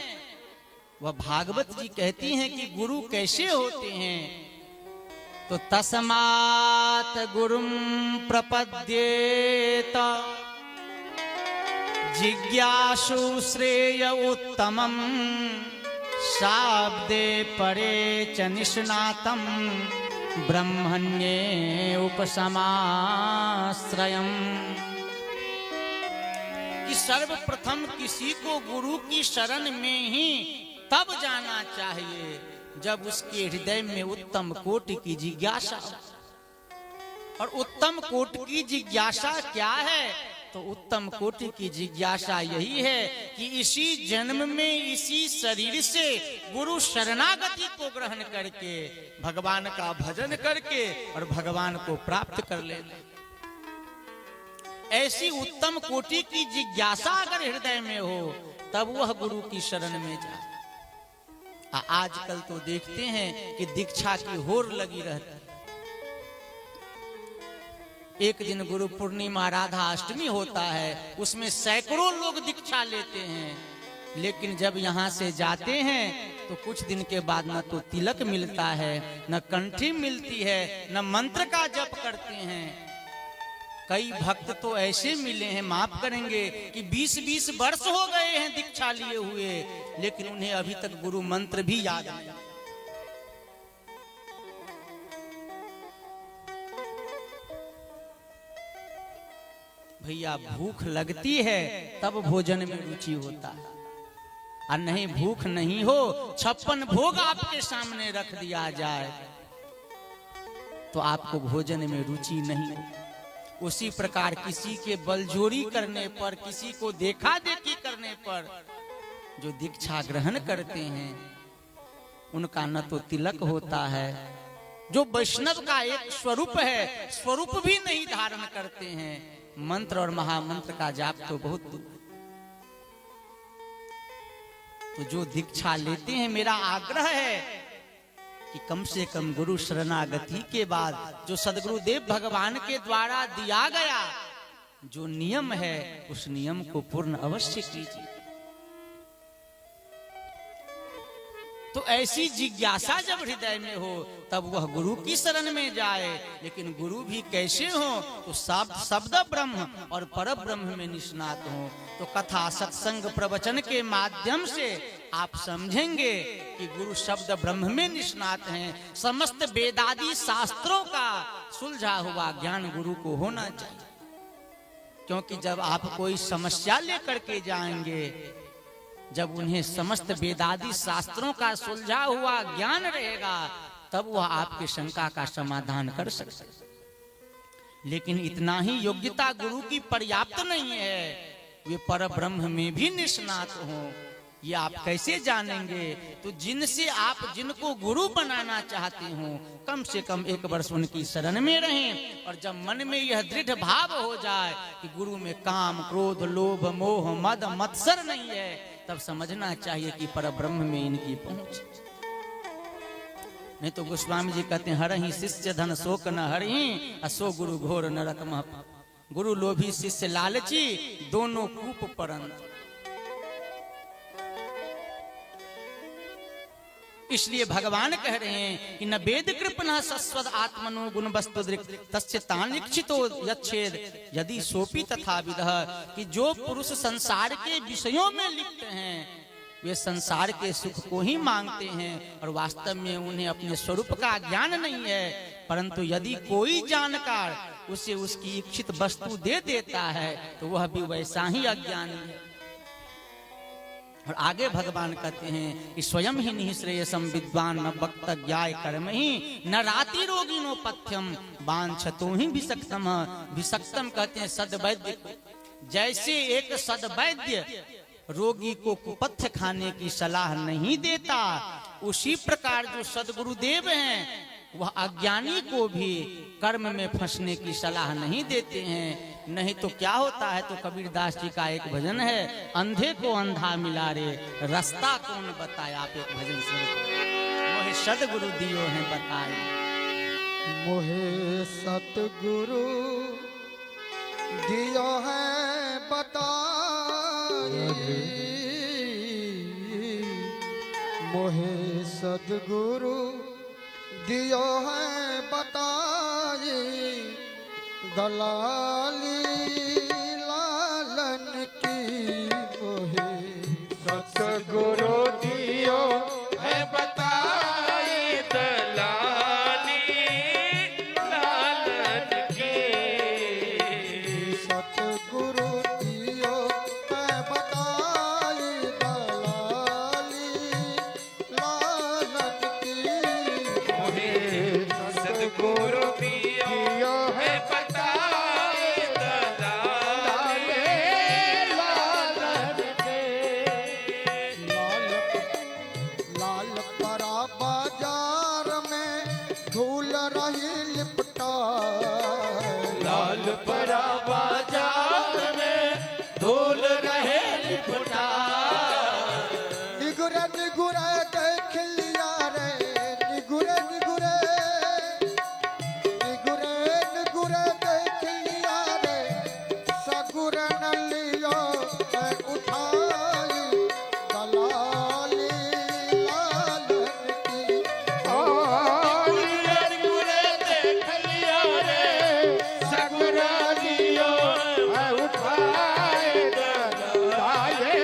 वह भागवत जी कहती हैं कि गुरु कैसे होते हैं। तो तस्मात् गुरुं प्रपद्येत जिज्ञासु श्रेय उत्तमं शाब्दे परे च निष्णातं ब्रह्मण्ये उपसमाश्रयम्। कि सर्वप्रथम किसी को गुरु की शरण में ही तब जाना चाहिए जब उसके हृदय में उत्तम कोटि की जिज्ञासा। और उत्तम कोटि की जिज्ञासा क्या है? तो उत्तम कोटि की जिज्ञासा यही है कि इसी जन्म में इसी शरीर से गुरु शरणागति को ग्रहण करके भगवान का भजन करके और भगवान को प्राप्त कर लेना। ऐसी उत्तम कोटि की जिज्ञासा अगर हृदय में हो तब वह गुरु की शरण में जाए। आजकल तो देखते हैं कि दीक्षा की होड़ लगी रहती है। एक दिन गुरु पूर्णिमा राधा अष्टमी होता है, उसमें सैकड़ों लोग दीक्षा लेते हैं, लेकिन जब यहाँ से जाते हैं तो कुछ दिन के बाद न तो तिलक मिलता है, न कंठी मिलती है, न मंत्र का जप करते हैं। कई भक्त तो ऐसे मिले हैं, माफ करेंगे, कि 20-20 वर्ष हो गए हैं दीक्षा लिए हुए, लेकिन उन्हें अभी तक गुरु मंत्र भी याद नहीं। भैया भूख लगती है तब भोजन में रुचि होता है, और नहीं भूख नहीं हो 56 भोग आपके सामने रख दिया जाए तो आपको भोजन में रुचि नहीं। उसी प्रकार किसी के बलजोरी करने पर, किसी को देखा देखी करने पर जो दीक्षा ग्रहण करते हैं उनका न तो तिलक होता है, जो वैष्णव का एक स्वरूप है स्वरूप भी नहीं धारण करते हैं, मंत्र और महामंत्र का जाप तो बहुत दूर। तो जो दीक्षा लेते हैं, मेरा आग्रह है कि कम से कम गुरु शरणागति के बाद जो सदगुरुदेव भगवान के द्वारा दिया गया जो नियम है उस नियम को पूर्ण अवश्य कीजिए। तो ऐसी जिज्ञासा जब हृदय में हो तब वह गुरु की शरण में जाए। लेकिन गुरु भी कैसे हो? तो शब्द ब्रह्म और पर ब्रह्म में निष्णात हो। तो कथा सत्संग प्रवचन के माध्यम से आप समझेंगे कि गुरु शब्द ब्रह्म में निष्णात हैं। समस्त वेदादि शास्त्रों का सुलझा हुआ ज्ञान गुरु को होना चाहिए, क्योंकि जब आप कोई समस्या लेकर के जाएंगे, जब उन्हें समस्त वेदादि शास्त्रों का सुलझा हुआ ज्ञान रहेगा, तब वह आपके शंका का समाधान कर सकते। लेकिन इतना ही योग्यता गुरु की पर्याप्त नहीं है, वे पर ब्रह्म में भी निष्णात हों। ये आप कैसे जानेंगे? तो जिनसे आप जिनको गुरु बनाना चाहते हो कम से कम 1 वर्ष उनकी शरण में रहें। और जब मन में यह दृढ़ भाव हो जाए कि गुरु में काम, क्रोध, लोभ, मोह, मद, मत्सर नहीं है, तब समझना चाहिए कि पर ब्रह्म में इनकी पहुंच। नहीं तो गोस्वामी जी कहते हैं, हरहि शिष्य धन शोक न हरहि, असो गुरु घोर नरक मह। गुरु लोभी शिष्य लालची, दोनों कूप परंत। इसलिए भगवान कह रहे हैं कि न वेद कृपना सस्वद आत्मनो गुण वस्तु तस्य तानिक्षितो यच्छेद यदि सोपी तथा विदः, कि जो पुरुष संसार के विषयों में लिप्त हैं वे संसार के सुख को ही मांगते हैं और वास्तव में उन्हें अपने स्वरूप का ज्ञान नहीं है। परंतु यदि कोई जानकार उसे उसकी इच्छित वस्तु दे देता है तो वह भी वैसा ही अज्ञानी है। और आगे भगवान कहते हैं कि स्वयं ही निःश्रेयसम विद्वान न वक्तव्याय कर्म ही न राति रोगिनो पथ्यम वांछतो ही विषक्तम। विषक्तम कहते हैं सद्वैद्य। जैसे एक सद्वैद्य रोगी को कुपथ्य खाने की सलाह नहीं देता, उसी प्रकार जो सद्गुरुदेव हैं वह अज्ञानी को भी कर्म में फंसने की सलाह नहीं देते हैं। नहीं तो क्या होता है, तो कबीरदास जी का एक भजन है, अंधे को अंधा मिला रे रास्ता कौन बताए। आप एक भजन सुनो, मोहे सद्गुरु दियो है बताए। मोहे सतगुरु दियो है बताए, मोहे सतगुरु दियो है बताए, दलाली लालन की मोहे सतगुरु दियो है बताए, दलाली लालन के। सतगुरु दियो है बताए, दलाली लालन की मोहे सतगुरु दियो है बताए, दलाली लालन के। लाल परा बाजार में धूल रही लिपटा, लाल परा बाजार में धूल रहे लिपटा। निगुरे निगुरे देख लिया रे, निगुरे निगुरे निगुरे निगुरे देख लिया रे, सगुर न लियो है उठाई, दलाली लालन की। गुरे देख लिया रे, सगुरा दियो है उठाए, दलाले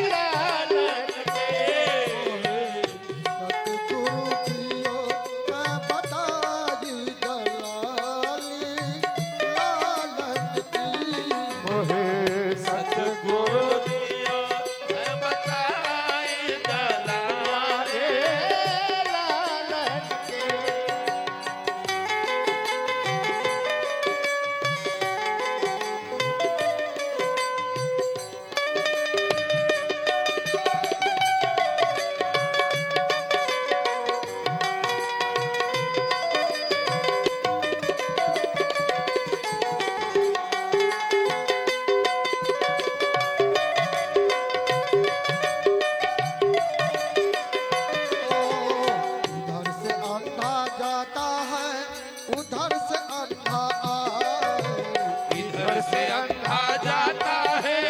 लालन के। सतगुरु दियो है बताई, दलाली लालन की। मोहे सतगुरु दियो है बताए, दलाले लालन के। इधर से अंधा जाता है, उधर से अंधा आए, इधर से अंधा जाता है,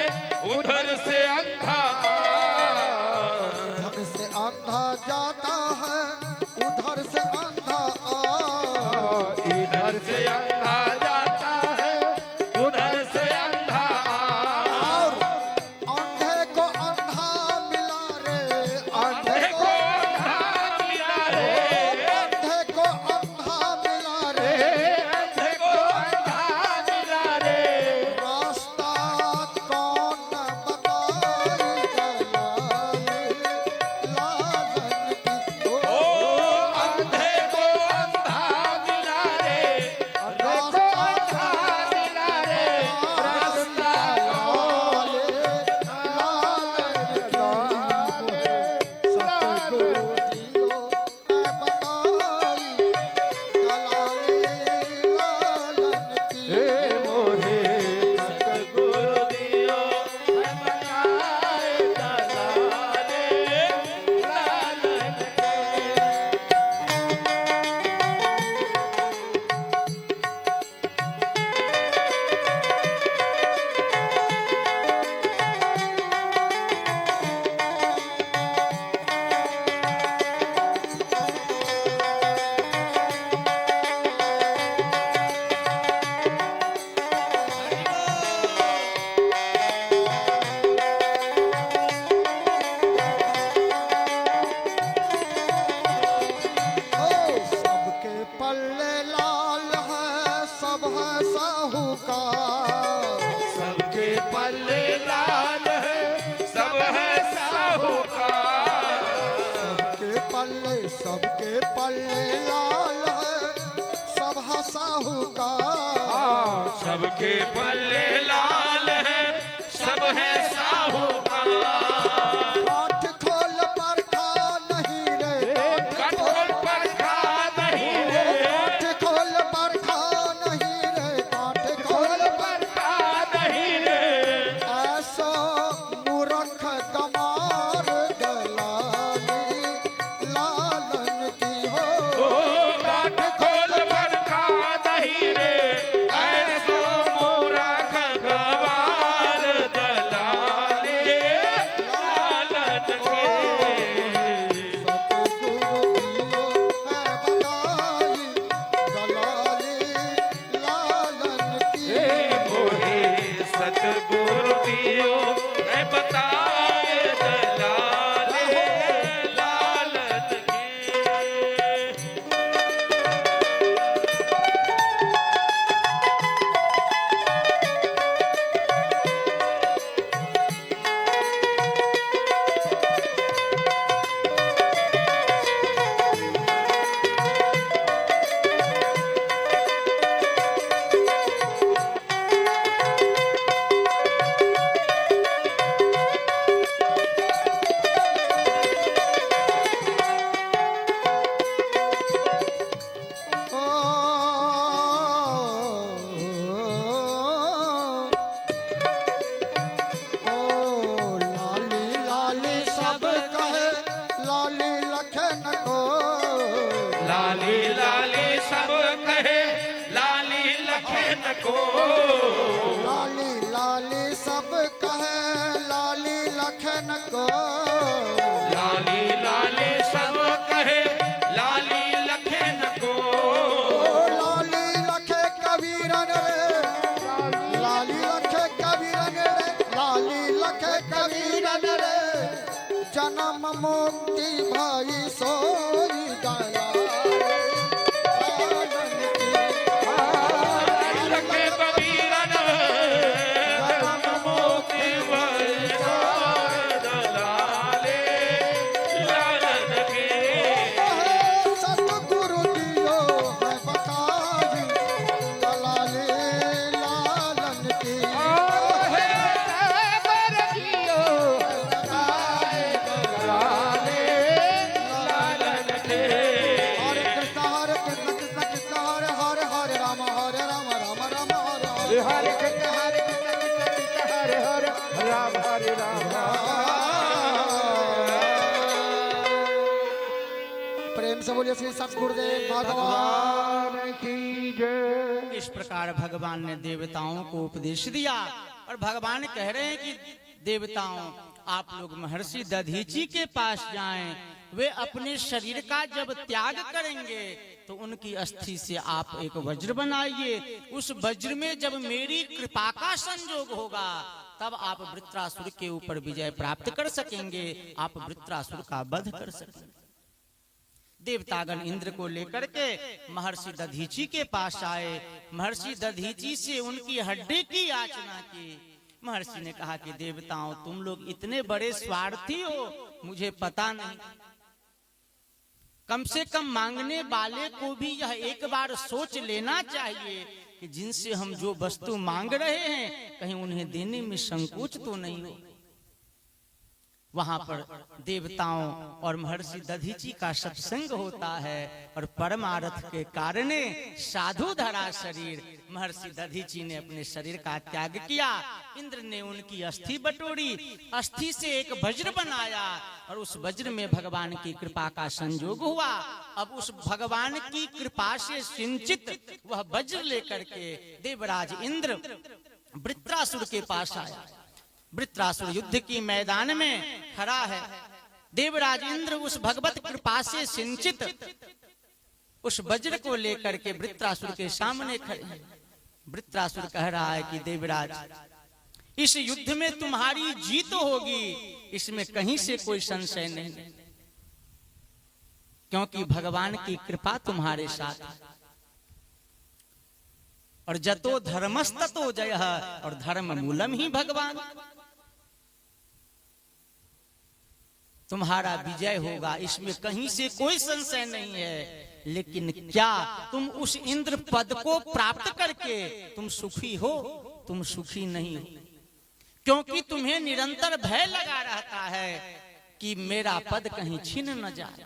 उधर से अंधा इधर से अंधा जाता है, उधर से अंधा आए। इधर से अंधा जाता है, उधर से अंधा और अंधे को अंधा मिला रे, अंधे को अंधा मिला रे, अंधे को अंधा मिला रे, है साहूकार। सबके पल्ले लाल है, सब है साहूकार। सबके पल्ले लाल है, सब है साहूकार। सबके पल्ले लाल है, सब है साहूकार। गांठ खोल पर खा नहीं रे, कठोर पर खा नहीं रे, गांठ खोल पर खा नहीं रे, गांठ खोल पर खा नहीं रे। ऐसा मूर्ख गमार दलाली लालन की हो। ओ गांठ खोल पर खा नहीं रे, ऐसो मूर्ख गवार दलाले लालन के। सतगुरु दियो है बताई दलाली लालन की। मोहे सतगुरु दियो है बताए दलाले लालन के। लाली लाली सब कहे लाली लखन को। लाली लाली सब कहे लाली लखन को। लाली लाली सब कहे लाली लखन को। लाली लाली सब कहे लाली लखन को। लाली लखे कबीरन रे, लाली लखे कबीरन रे, लाली लखे कबीरन रे। जन्म मुक्ति भाई सोई दलालन की। लखे कबीरन जन्म मोती वैसार दलाले लालन के। सतगुरु दियो है बताई दलाले लालन की। मोहे सतगुरु दियो है बताए दलाले लालन के। हरे कृष्ण कृष्ण कृष्ण हरे हरे हरे राम राम राम राम हरे हरे। हरे कृष्ण कृष्ण कृष्ण हरे हरे राम हरे राम। प्रेम से बोलिए श्री सतगुरुदेव भगवान की जय। इस प्रकार भगवान ने देवताओं को उपदेश दिया और भगवान कह रहे हैं कि देवताओं आप लोग महर्षि दधीची के पास जाएं। वे अपने शरीर का जब त्याग करेंगे तो उनकी अस्थि से आप एक वज्र बनाइए। उस वज्र में जब मेरी कृपा का संयोग होगा तब आप वृत्रासुर के ऊपर विजय प्राप्त कर सकेंगे, आप वृत्रासुर का वध कर सकेंगे। देवतागण इंद्र को लेकर के महर्षि दधीची के पास आए। महर्षि दधीची से उनकी हड्डी की याचना की। महर्षि ने कहा कि देवताओं तुम लोग इतने बड़े स्वार्थी हो, मुझे पता नहीं। कम से कम मांगने वाले को भी यह एक बार सोच लेना चाहिए कि जिनसे हम जो वस्तु मांग रहे हैं कहीं उन्हें देने में संकोच तो नहीं हो। वहां पर देवताओं और महर्षि दधीची का सत्संग होता है और परमार्थ के कारण साधु धरा शरीर महर्षि दधीची ने अपने शरीर का त्याग किया। इंद्र ने उनकी अस्थि बटोरी, अस्थि से एक वज्र बनाया और उस वज्र में भगवान की कृपा का संयोग हुआ। अब उस भगवान की कृपा से सिंचित वह वज्र लेकर के देवराज इंद्र वृत्रासुर के पास आया। वृत्रासुर युद्ध की मैदान में खड़ा है। देवराज इंद्र उस भगवत कृपा से सिंचित उस वज्र को लेकर के वृत्रासुर के सामने खड़े हैं। वृत्रासुर कह रहा है कि देवराज इस युद्ध में तुम्हारी जीत होगी, इसमें कहीं से कोई संशय नहीं, क्योंकि भगवान की कृपा तुम्हारे साथ है। और जतो धर्मस्ततो जयः, और धर्म मूलम ही भगवान। तुम्हारा विजय होगा, इसमें कहीं से कोई संशय नहीं है। लेकिन क्या तुम उस इंद्र पद को प्राप्त करके तुम सुखी हो? तुम सुखी नहीं हो, क्योंकि तुम्हें निरंतर भय लगा रहता है कि मेरा पद कहीं छिन न जाए।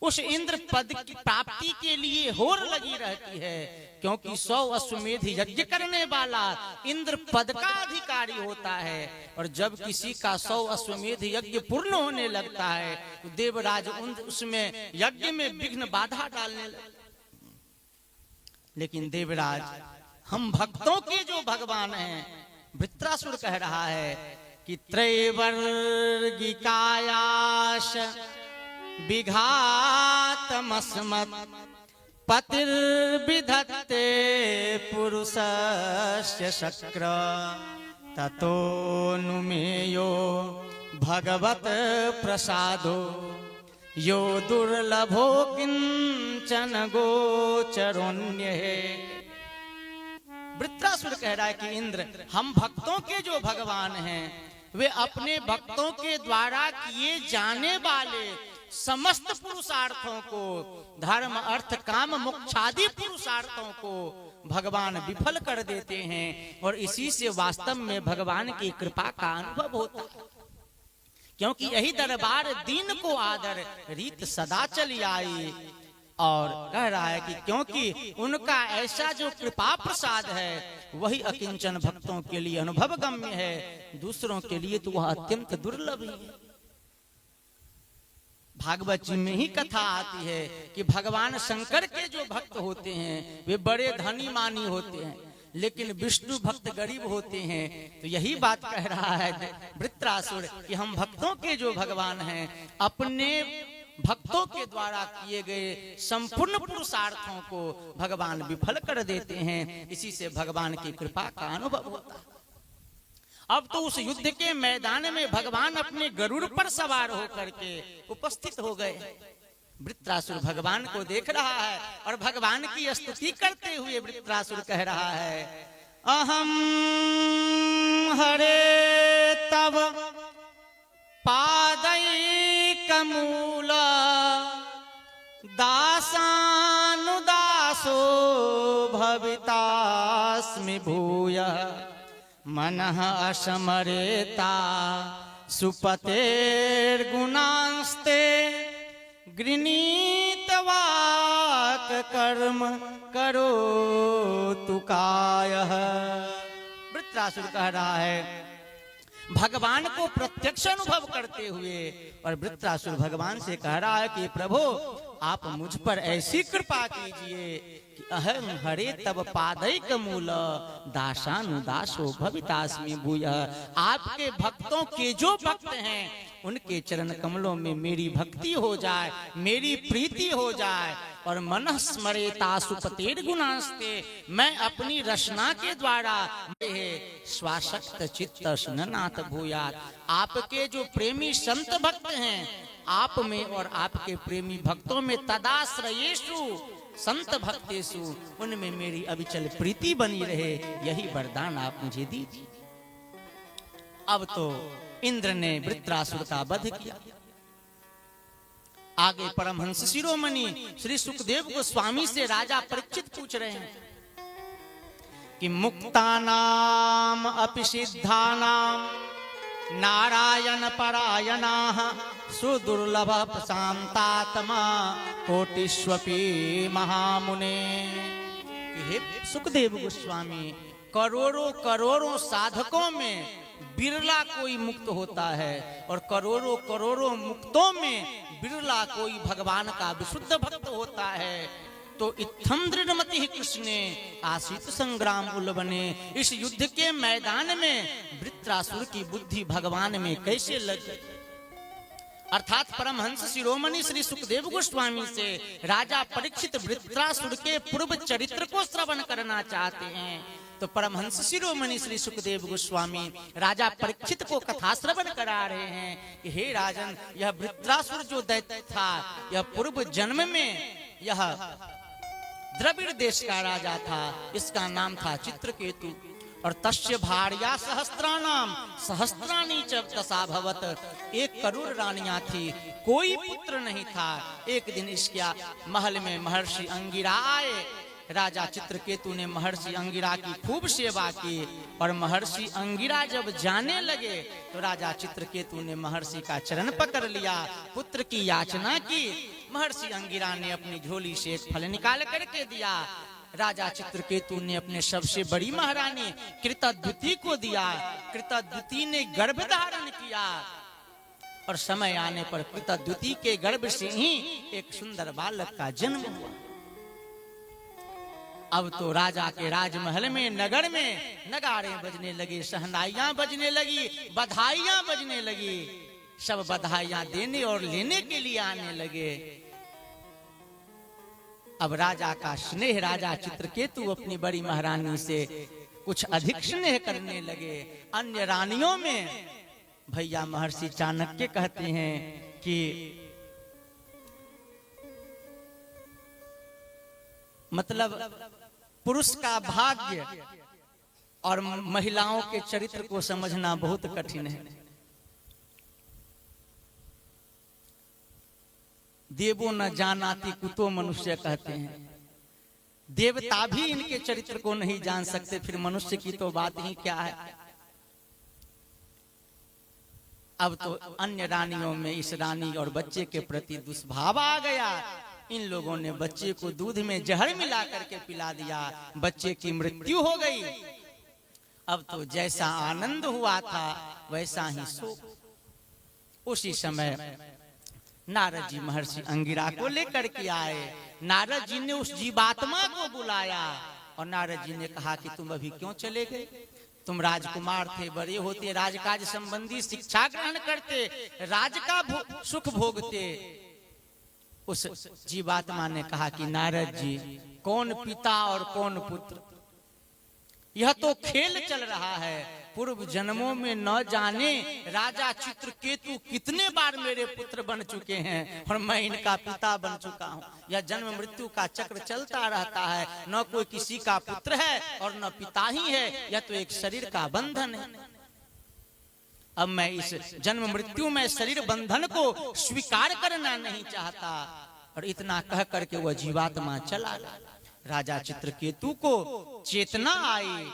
उस इंद्र पद की प्राप्ति के लिए होड़ लगी रहती है, क्योंकि 100 अश्वमेध यज्ञ करने वाला इंद्र पद का अधिकारी होता है। और जब किसी का 100 अश्वमेध यज्ञ पूर्ण होने लगता है तो देवराज उसमें यज्ञ में विघ्न बाधा डालने लगता है। लेकिन देवराज, हम भक्तों के जो भगवान हैं, वृत्रासुर कह रहा है कि त्रैवर्गिकायाश विघातमस्मत् पतिर्विधत्ते पुरुषस्य शक्र ततो नुमेयो भगवत प्रसादो यो दुर्लभो किंचन गोचरोन्यः। वृत्रासुर कह रहा है कि इंद्र, हम भक्तों के जो भगवान हैं वे अपने भक्तों के द्वारा किए जाने वाले समस्त पुरुषार्थों को, धर्म अर्थ काम मोक्षादि पुरुषार्थों को भगवान विफल कर देते हैं। और इसी से वास्तव में भगवान की कृपा का अनुभव होता है, क्योंकि यही दरबार दीन को आदर रीत सदा चली आई। और कह रहा है कि क्योंकि उनका ऐसा जो कृपा प्रसाद है वही अकिंचन भक्तों के लिए अनुभव गम्य है, दूसरों के लिए तो वह अत्यंत दुर्लभ है। भागवत जी में ही कथा आती है कि भगवान शंकर के जो भक्त होते हैं वे बड़े धनी मानी होते हैं, लेकिन विष्णु भक्त गरीब होते हैं। तो यही बात कह रहा है वृत्रासुर कि हम भक्तों के जो भगवान हैं अपने भक्तों के द्वारा किए गए संपूर्ण पुरुषार्थों को भगवान विफल कर देते हैं। इसी से भगवान की कृपा का अनुभव होता है। अब तो उस युद्ध के मैदान में भगवान अपने गरुड़ पर सवार होकर के उपस्थित हो गए। वृत्रासुर भगवान को देख रहा है और भगवान की स्तुति करते हुए वृत्रासुर कह रहा है, अहम हरे तव पादैकमूल दासानुदासो भवितास्मि भूयः मनः असमरेता सुपतेर्गुणांस्ते गृणीतवाक कर्म करोतु कायः। वृत्रासुर कह रहा है भगवान को प्रत्यक्ष अनुभव करते हुए, और वृत्रासुर भगवान से कह रहा है कि प्रभु आप मुझ पर ऐसी कृपा कीजिए कि अहम हरे तब पादैक मूल दासानुदासो भवितास्मि भूयः। आपके भक्तों के जो भक्त हैं उनके चरण कमलों में मेरी भक्ति हो जाए, मेरी प्रीति हो जाए। और मनः स्मरेता सुपतेर गुणांस्ते, मैं अपनी रचना के द्वारा स्वाशक्त चित्त सुननाथ भूयात्। आपके जो प्रेमी संत भक्त हैं आप में और आपके प्रेमी भक्तों में तदाश्रयेषु संत भक्तेषु, उनमें मेरी अविचल प्रीति बनी रहे, यही वरदान आप मुझे दीजिए। अब तो इंद्र ने वृत्रासुर का वध किया। आगे परमहंस शिरोमणि श्री सुखदेव गोस्वामी से राजा परीक्षित पूछ रहे हैं कि मुक्तानाम अपि सिद्धानाम नारायण परायणाः सुदुर्लभ प्रशांतात्मा कोटिष्वपि महामुने। हे सुखदेव गोस्वामी, करोड़ों करोड़ों साधकों में बिरला कोई मुक्त होता है, और करोड़ों करोड़ों मुक्तों में बिरला कोई भगवान का विशुद्ध भक्त होता है। तो इत्थम दृढ़मति कृष्णे आसित संग्राम उल्बने, इस युद्ध के मैदान में वृत्रासुर की बुद्धि भगवान में कैसे लग गई। अर्थात परमहंस शिरोमणि श्री सुखदेव गोस्वामी से राजा परीक्षित वृत्रासुर के पूर्व चरित्र को श्रवण करना चाहते हैं। तो परमहंस शिरोमणि श्री सुखदेव गोस्वामी राजा परीक्षित को कथा श्रवण करा रहे हैं कि हे राजन, यह वृत्रासुर जो दैत्य था, यह पूर्व जन्म में यह द्रविड़ देश का राजा था, इसका नाम था चित्रकेतु। और तस्य भार्या सहस्त्राणाम सहस्त्राणी च दशा भवत, 1 करोड़ रानियां थी, कोई पुत्र नहीं था। एक दिन इसके महल में महर्षि अंगिरा आए। राजा चित्रकेतु ने महर्षि अंगिरा की खूब सेवा की, और महर्षि अंगिरा जब जाने लगे तो राजा चित्रकेतु ने महर्षि का चरण पकड़ लिया, पुत्र की याचना की। महर्षि अंगिरा ने अपनी झोली से एक फल निकाल करके दिया। राजा चित्रकेतु ने अपने सबसे बड़ी महारानी कृतद्युति को दिया। कृतद्युति ने गर्भ धारण किया, और समय आने पर कृतद्युति के गर्भ से ही एक सुंदर बालक का जन्म हुआ। अब तो राजा के राजमहल में, नगर में नगाड़े बजने लगे, शहनाइयां बजने लगी, बधाइयां बजने लगी। सब बधाइयां देने और लेने के लिए आने लगे। अब राजा का स्नेह, राजा चित्रकेतु अपनी बड़ी महारानी से कुछ अधिक स्नेह करने लगे। अन्य रानियों में भैया महर्षि चाणक्य कहते हैं कि मतलब पुरुष का भाग्य और महिलाओं के चरित्र को समझना बहुत कठिन है। देवो न जानाति कुतो मनुष्य कहते हैं। देवता भी इनके चरित्र को नहीं जान सकते, फिर मनुष्य की तो बात ही क्या है। अब तो अन्य रानियों में इस रानी और बच्चे के प्रति दुष्भाव आ गया। इन लोगों ने बच्चे को दूध में जहर मिला करके पिला दिया, बच्चे की मृत्यु हो गई। अब तो जैसा आनंद हुआ था वैसा ही शोक। उसी समय नारद जी महर्षि अंगिरा को लेकर के आए। नारद जी ने उस जीवात्मा को बुलाया, और नारद जी ने कहा कि तुम अभी क्यों चले गए? तुम राजकुमार थे, बड़े होते, राजकाज संबंधी शिक्षा ग्रहण करते, राज का सुख भोगते। उस जीवात्मा ने कहा कि नारद जी, कौन पिता और कौन पुत्र, यह तो खेल चल रहा है। पूर्व जन्मों में न जाने राजा चित्रकेतु कितने बार मेरे पुत्र बन चुके हैं, और मैं इनका पिता बन चुका हूँ। यह जन्म मृत्यु का चक्र चलता रहता है, न कोई किसी का पुत्र है और न पिता ही है, यह तो एक शरीर का बंधन है। अब मैं इस जन्म मृत्यु में शरीर बंधन को स्वीकार करना नहीं चाहता। और इतना कह करके वह जीवात्मा चला गया। राजा चित्रकेतु को चेतना आई।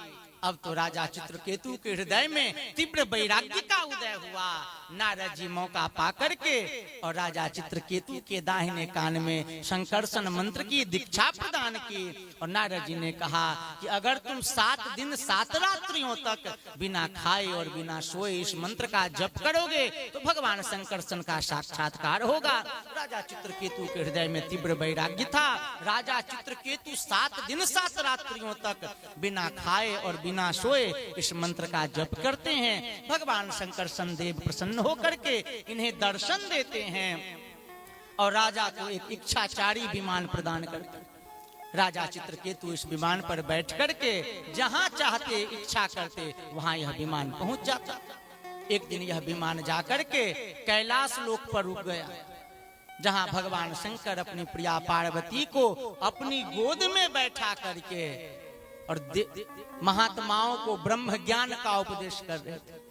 अब तो राजा चित्रकेतु के हृदय में तीव्र वैराग्य का उदय हुआ। नारद जी मौका पा करके और राजा चित्रकेतु के दाहिने कान में संकर्षण मंत्र की दीक्षा प्रदान की। और नारद जी ने कहा कि अगर तुम 7 दिन 7 रात्रियों तक बिना खाए और बिना सोए इस मंत्र का जप करोगे तो भगवान संकर्षण का साक्षात्कार होगा। राजा चित्रकेतु के हृदय में तीव्र वैराग्य था। राजा चित्रकेतु 7 दिन 7 रात्रियों तक बिना खाए और बिना सोए इस मंत्र का जप करते हैं। भगवान संकर्षण देव प्रसन्न होकर के इन्हें दर्शन देते हैं और राजा को एक इच्छाचारी विमान प्रदान करते हैं। राजा चित्रकेतु इस विमान पर बैठ करके जहां चाहते इच्छा करते वहां यह विमान पहुंच जाता। एक दिन यह विमान जाकर के कैलाश लोक पर रुक गया, जहां भगवान शंकर अपनी प्रिया पार्वती को अपनी गोद में बैठा करके और महात्माओं को ब्रह्म ज्ञान का उपदेश कर रहे थे।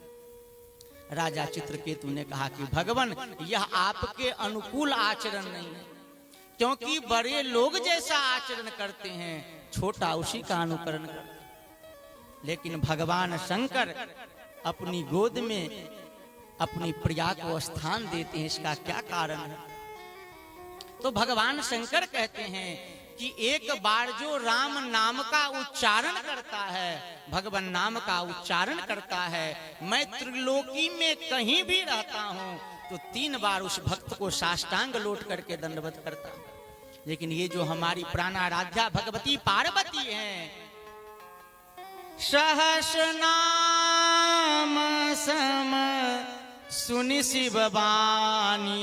राजा चित्रकेतु ने कहा कि भगवान, यह आपके अनुकूल आचरण नहीं है, क्योंकि बड़े लोग जैसा आचरण करते हैं छोटा उसी का अनुकरण करते हैं। लेकिन भगवान शंकर अपनी गोद में अपनी प्रिया को स्थान देते हैं, इसका क्या कारण है? तो भगवान शंकर कहते हैं कि एक बार जो राम नाम का उच्चारण करता है, भगवान नाम का उच्चारण करता है, मैं त्रिलोकी में कहीं भी रहता हूं तो 3 बार उस भक्त को साष्टांग लौट करके दंडवत करता हूं। लेकिन ये जो हमारी प्राणाराध्या भगवती पार्वती हैं, सहस नाम सम सुनि शिव बानी,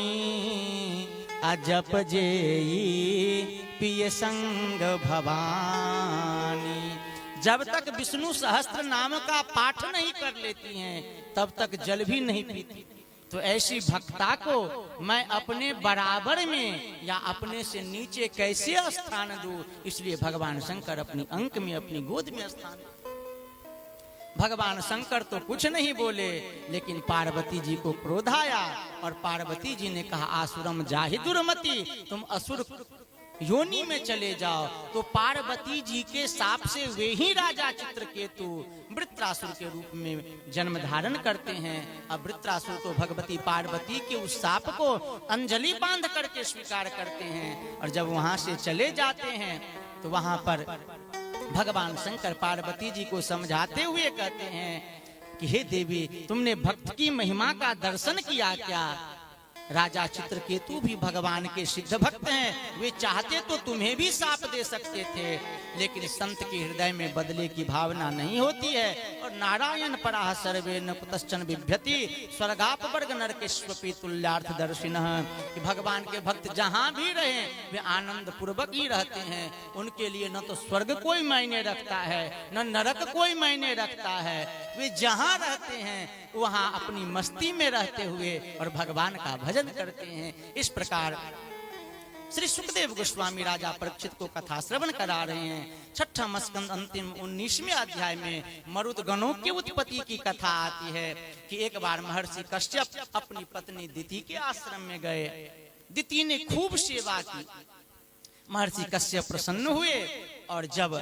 अजप जेई पिय संग भवानी। जब तक विष्णु सहस्त्र नाम का पाठ नहीं कर लेती हैं तब तक जल भी नहीं पीती। तो ऐसी भक्ता को मैं अपने बराबर में या अपने से नीचे कैसे स्थान दूं? इसलिए भगवान शंकर अपनी अंक में, अपनी गोद में स्थान। भगवान शंकर तो कुछ नहीं बोले, लेकिन पार्वती जी को क्रोध आया और पार्वती जी ने कहा, आसुरम जाहि दुर्मति, तुम असुर योनि में चले जाओ। तो पार्वती जी के शाप से वे ही राजा चित्रकेतु वृत्रासुर के रूप में जन्म धारण करते हैं। अब वृत्रासुर तो भगवती पार्वती के उस शाप को अंजलि बांध करके स्वीकार करते हैं, और जब वहां से चले जाते हैं तो वहां पर भगवान शंकर पार्वती जी को समझाते हुए कहते हैं कि हे देवी, तुमने भक्त की महिमा का दर्शन किया क्या? राजा चित्रकेतु भी भगवान के सिद्ध भक्त हैं, वे चाहते तो तुम्हें भी शाप दे सकते थे, लेकिन संत के हृदय में बदले की भावना नहीं होती है। और नारायण पराः सर्वे न कुतश्चन बिभ्यति स्वर्गाप वर्ग नरकेष्वपि तुल्यार्थ दर्शिनः, कि भगवान के भक्त जहां भी रहे वे आनंद पूर्वक ही रहते हैं। उनके लिए न तो स्वर्ग कोई मायने रखता है, न नरक कोई मायने रखता है। वे जहां रहते हैं वहां अपनी मस्ती में रहते हुए और भगवान का भजन करते हैं। इस प्रकार श्री सुखदेव गोस्वामी राजा परीक्षित को कथा श्रवण करा रहे हैं। छठा स्कंद अंतिम 19वें अध्याय में मरुद गणों की उत्पत्ति की कथा आती है कि एक बार महर्षि कश्यप अपनी पत्नी दिति के आश्रम में गए। दिति ने खूब सेवा की। महर्षि कश्यप प्रसन्न हुए और जब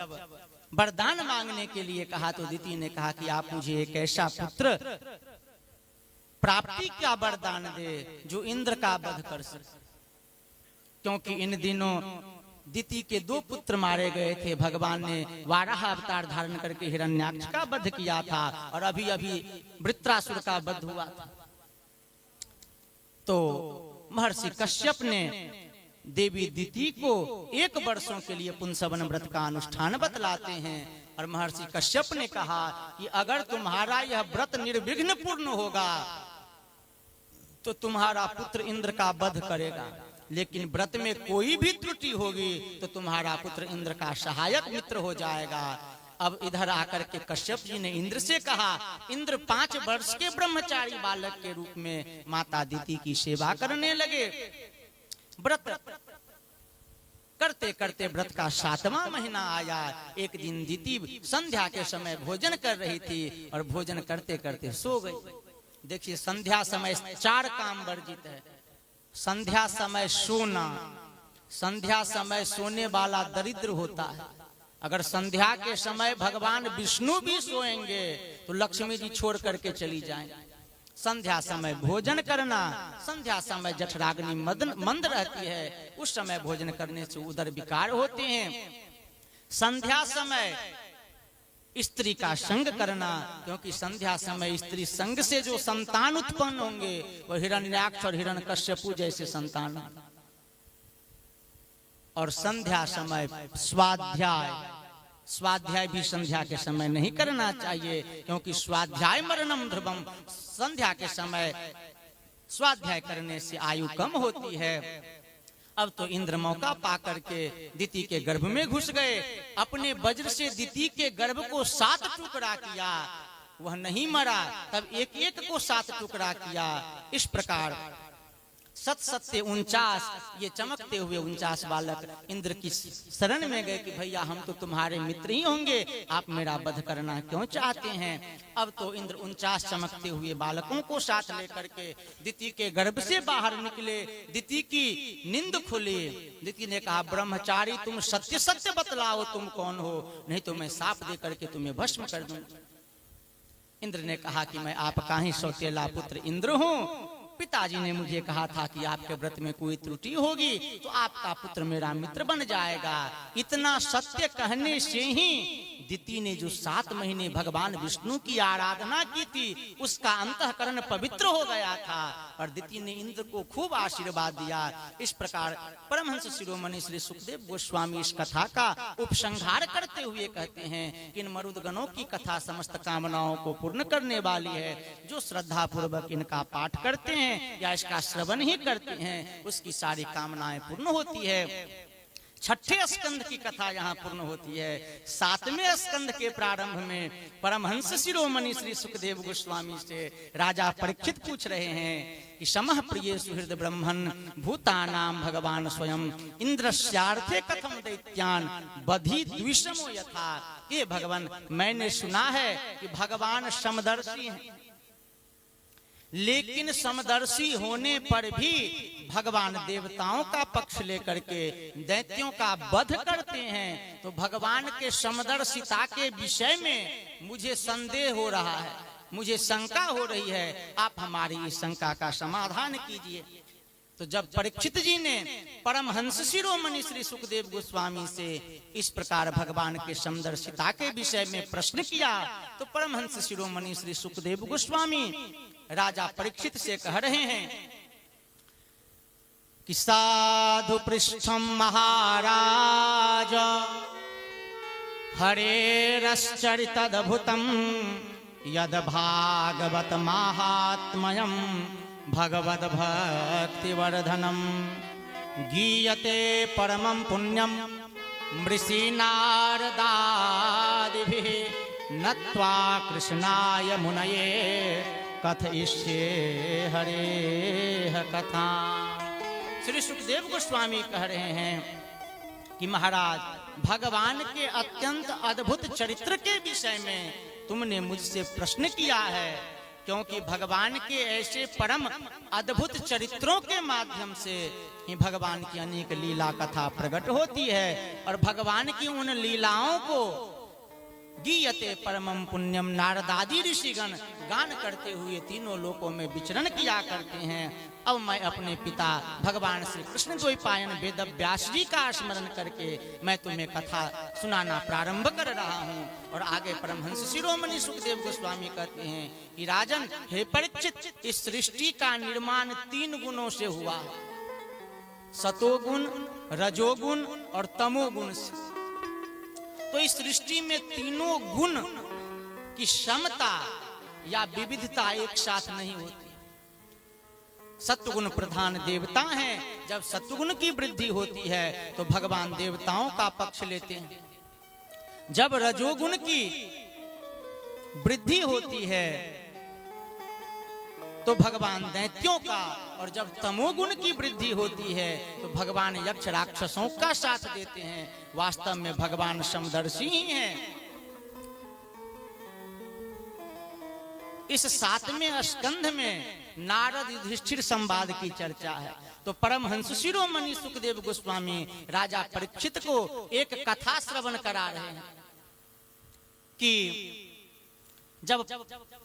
वरदान मांगने के लिए कहा तो दिति ने कहा कि आप मुझे एक ऐसा पुत्र प्राप्ति का वरदान दे जो इंद्र का वध कर सके, क्योंकि इन दिनों दिति के 2 पुत्र मारे गए थे। भगवान ने वाराह अवतार धारण करके हिरण्याक्ष का वध किया था और अभी अभी वृत्रासुर का वध हुआ था। तो महर्षि कश्यप ने देवी दिति को 1 वर्षों के लिए पुंसवन व्रत का अनुष्ठान बतलाते हैं। और महर्षि कश्यप ने कहा कि अगर तुम्हारा यह व्रत निर्विघ्न पूर्ण होगा तो तुम्हारा पुत्र इंद्र का वध करेगा, लेकिन व्रत में कोई भी त्रुटि होगी तो तुम्हारा पुत्र इंद्र का सहायक मित्र हो जाएगा। अब इधर आकर के कश्यप जी ने इंद्र से कहा। इंद्र 5 वर्ष के ब्रह्मचारी बालक के रूप में माता दिति की सेवा करने लगे। व्रत करते करते व्रत का 7वां महीना आया। एक दिन दिति संध्या के समय भोजन कर रही थी और भोजन करते करते सो गई। देखिए, संध्या समय 4 काम वर्जित है। संध्या समय सोना, संध्या समय सोने वाला दरिद्र होता है। अगर संध्या के समय भगवान विष्णु भी सोएंगे तो लक्ष्मी जी छोड़ करके चली जाएंगे। संध्या समय भोजन करना, संध्या समय जठराग्नि मंद रहती है, उस समय भोजन करने से उदर विकार होते हैं। संध्या समय स्त्री का संग करना, क्योंकि संध्या समय स्त्री संग से जो संतान उत्पन्न होंगे वो हिरण्याक्ष और हिरण्यकश्यपु जैसे संतान। और संध्या समय स्वाध्याय, स्वाध्याय भी संध्या के समय नहीं करना चाहिए, क्योंकि स्वाध्याय मरणम ध्रुवम। संध्या के समय स्वाध्याय करने से आयु कम होती है। अब तो इंद्र मौका पा करके दिति के गर्भ में घुस गए। अपने वज्र से दिति के गर्भ को 7 टुकड़ा किया, वह नहीं मरा। तब एक एक को 7 टुकड़ा किया। इस प्रकार 7 49 ये चमकते हुए 49 बालक इंद्र की शरण में गए कि भैया हम तो तुम्हारे मित्र ही होंगे, आप मेरा वध करना क्यों चाहते हैं। अब तो इंद्र 49 चमकते हुए बालकों को साथ लेकर के दिति के गर्भ से बाहर निकले। दिति की नींद खुली। दिति ने कहा, ब्रह्मचारी तुम सत्य सत्य बतलाओ, तुम कौन हो, नहीं तो मैं शाप दे करके तुम्हें भस्म कर दूं। इंद्र ने कहा कि मैं आपका ही सौतेला पुत्र इंद्र हूँ। पिताजी ने मुझे कहा था कि आपके व्रत में कोई त्रुटि होगी तो आपका पुत्र मेरा मित्र बन जाएगा। इतना सत्य कहने से ही दिति ने जो 7 महीने भगवान विष्णु की आराधना की थी उसका अंतःकरण पवित्र हो गया था और दिति ने इंद्र को खूब आशीर्वाद दिया। इस प्रकार परमहंस शिरोमणि श्री सुखदेव गोस्वामी इस कथा का उपसंहार करते हुए कहते हैं कि इन मरुदगणों की कथा समस्त कामनाओं को पूर्ण करने वाली है। जो श्रद्धा पूर्वक इनका पाठ करते हैं या इसका श्रवण ही करते हैं उसकी सारी कामनाएं पूर्ण होती है। छठे स्कंद की कथा यहाँ पूर्ण होती है। सातवें स्कंद के प्रारंभ में परमहंस शिरोमणि श्री सुखदेव गोस्वामी से राजा परीक्षित पूछ रहे हैं कि समः प्रिय सुहृद ब्रह्मन् भूतानां भगवान स्वयं इंद्रस्यार्थे कथम दैत्यान बधि द्विषमो यथा। ये भगवान, मैंने सुना है कि भगवान समदर्शी हैं, लेकिन समदर्शी होने पर भी भगवान देवताओं का पक्ष लेकर के दैत्यों का वध करते हैं। तो भगवान के समदर्शिता के विषय में मुझे संदेह हो रहा है, मुझे शंका हो रही है। आप हमारी इस शंका का समाधान कीजिए। तो जब परीक्षित जी ने परमहंस शिरोमणि श्री सुखदेव गोस्वामी से इस प्रकार भगवान के समदर्शिता के विषय में प्रश्न किया, तो परमहंस शिरोमणि श्री सुखदेव गोस्वामी राजा परीक्षित से कह रहे हैं कि साधु पृष्ठम महाराज हरेरश्चरितद्भुतम् यद भागवत महात्म्यम् भगवद भक्तिवर्धनम् गीयते परमं पुण्यं मृषीनारदादिभिः नत्वा कृष्णाय मुनये कथयिष्ये हरेः कथा। श्री सुखदेव गोस्वामी कह रहे हैं कि महाराज, भगवान के अत्यंत अद्भुत चरित्र के विषय में तुमने मुझसे प्रश्न किया है, क्योंकि भगवान के ऐसे परम अद्भुत चरित्रों के माध्यम से ही भगवान की अनेक लीला कथा प्रकट होती है। और भगवान की उन लीलाओं को गीयते परमं पुण्यम, नारदादि ऋषिगण गान करते हुए तीनों लोकों में विचरण किया करते हैं। अब मैं अपने पिता भगवान श्री कृष्ण द्वैपायन वेद व्यास जी का स्मरण करके मैं तुम्हें कथा सुनाना प्रारंभ कर रहा हूँ। और आगे परमहंस शिरोमणि सुखदेव गोस्वामी कहते हैं कि राजन, हे परीक्षित, इस सृष्टि का निर्माण 3 गुणों से हुआ, सतोगुण, रजोगुण और तमोगुण से। तो इस सृष्टि में तीनों गुण की समता या विविधता एक साथ नहीं होती। सत्वगुण प्रधान देवता हैं, जब सत्वगुण की वृद्धि होती है तो भगवान देवताओं का पक्ष लेते हैं। जब रजोगुण की वृद्धि होती है तो भगवान दैत्यों का, और जब तमोगुण की वृद्धि होती है तो भगवान यक्ष राक्षसों का साथ देते हैं। वास्तव में भगवान समदर्शी ही हैं। इस 7वें स्कंध में नारद युधिष्ठिर संवाद की चर्चा है। तो परमहंस शिरोमणि सुखदेव गोस्वामी राजा परीक्षित को एक कथा श्रवण करा रहे हैं कि जब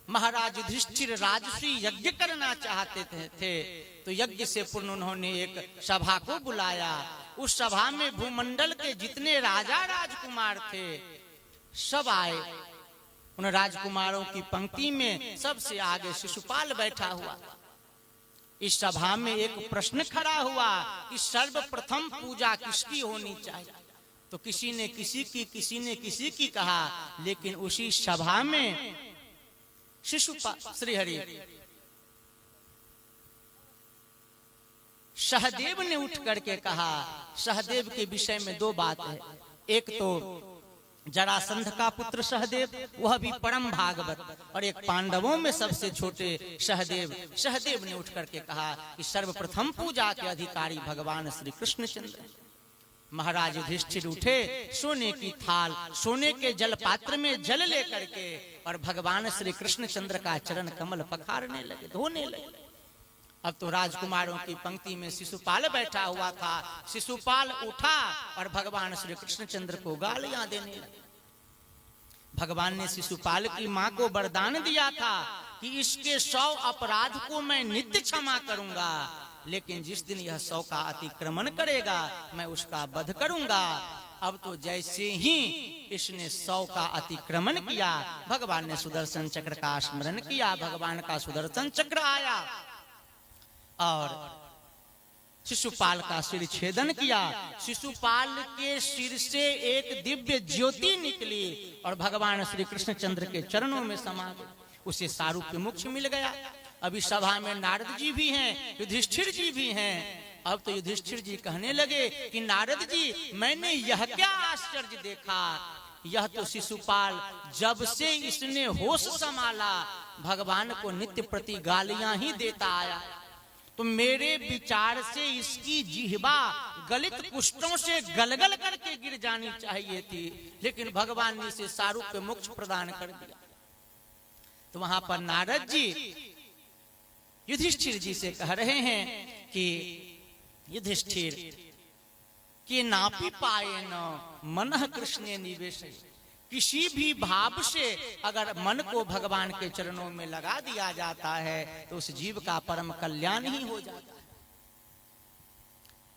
महाराज युधिष्ठिर राजसी यज्ञ करना चाहते थे तो यज्ञ से पूर्व उन्होंने एक सभा को बुलाया। उस सभा में भूमंडल के जितने राजा राजकुमार थे सब आए। उन राजकुमारों की पंक्ति में सबसे आगे शिशुपाल बैठा हुआ। इस सभा में एक प्रश्न खड़ा हुआ कि सर्वप्रथम पूजा किसकी होनी चाहिए। तो किसी ने किसी की कहा, लेकिन उसी सभा में शिशुपाल श्रीहरि सहदेव ने उठ करके कहा। सहदेव के विषय में 2 बात है। एक तो जरासंध का पुत्र सहदेव, वह भी परम भागवत, और एक पांडवों में सबसे छोटे सहदेव ने उठ करके कहा कि सर्वप्रथम पूजा के अधिकारी भगवान श्री कृष्णचंद्र। महाराज युधिष्ठिर उठे, सोने की थाल, सोने के जल पात्र में जल लेकर के और भगवान श्री कृष्णचंद्र का चरण कमल पखारने लगे, धोने लगे। अब तो राजकुमारों की पंक्ति में शिशुपाल बैठा हुआ था। शिशुपाल उठा और भगवान श्री कृष्णचंद्र को गालियां देने लगे। भगवान ने शिशुपाल की मां को वरदान दिया था कि इसके 100 अपराध को मैं नित्य क्षमा करूंगा, लेकिन जिस दिन यह 100 का अतिक्रमण करेगा मैं उसका वध करूंगा। अब तो जैसे ही इसने 100 का अतिक्रमण किया, भगवान ने सुदर्शन चक्र का स्मरण किया। भगवान का सुदर्शन चक्र आया और शिशुपाल का सिर छेदन किया। शिशुपाल के सिर से एक दिव्य ज्योति निकली और भगवान श्री कृष्णचंद्र के चरणों में समा गई। उसे सारूप्य मोक्ष मिल गया। अभी सभा में नारद जी भी हैं, युधिष्ठिर जी भी हैं। अब तो युधिष्ठिर जी कहने लगे कि नारद जी, मैंने यह क्या आश्चर्य देखा, यह तो शिशुपाल जब से इसने होश संभाला भगवान को नित्य प्रति गालियां ही देता आया। तो मेरे विचार से इसकी जिह्वा गलित कुष्ठों से गलगल करके गिर जानी चाहिए थी, लेकिन भगवान ने इसे शाहरुख पे मोक्ष प्रदान कर दिया। तो वहां पर नारद जी युधिष्ठिर जी से कह रहे हैं कि युधिष्ठिर के नापी पाए न मनः कृष्ण निवेश, किसी भी भाव से अगर मन को भगवान के चरणों में लगा दिया जाता है तो उस जीव का परम कल्याण ही हो जाता है।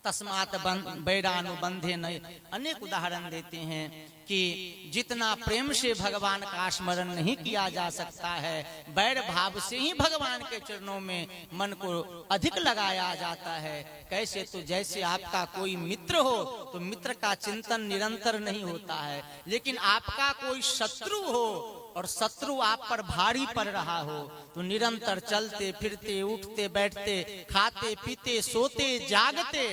तस्मात् वैरानुबंधे न, अनेक उदाहरण देते हैं कि जितना प्रेम से भगवान का स्मरण नहीं किया जा सकता है, वैर भाव से ही भगवान के चरणों में मन को अधिक लगाया जाता है। कैसे? तो जैसे आपका कोई मित्र हो तो मित्र का चिंतन निरंतर नहीं होता है, लेकिन आपका कोई शत्रु हो और शत्रु आप पर भारी पड़ रहा हो तो निरंतर चलते फिरते उठते बैठते खाते पीते सोते जागते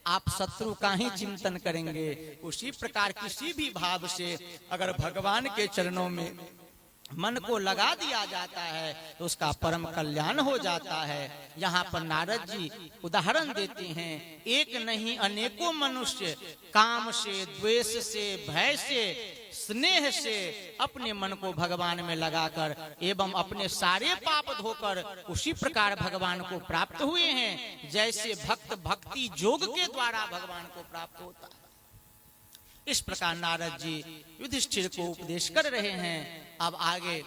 आप शत्रु का ही चिंतन करेंगे। उसी प्रकार किसी भी भाव से अगर भगवान के चरणों में मन को लगा दिया जाता है तो उसका परम कल्याण हो जाता है। यहाँ पर नारद जी उदाहरण देते हैं, एक नहीं अनेकों मनुष्य काम से, द्वेष से, भय से, स्नेह से अपने मन को भगवान में लगाकर एवं अपने सारे पाप धोकर उसी प्रकार भगवान को प्राप्त हुए हैं, जैसे भक्त भक्ति योग के द्वारा भगवान को प्राप्त होता है। इस प्रकार नारद जी युधिष्ठिर को उपदेश कर रहे हैं। अब आगे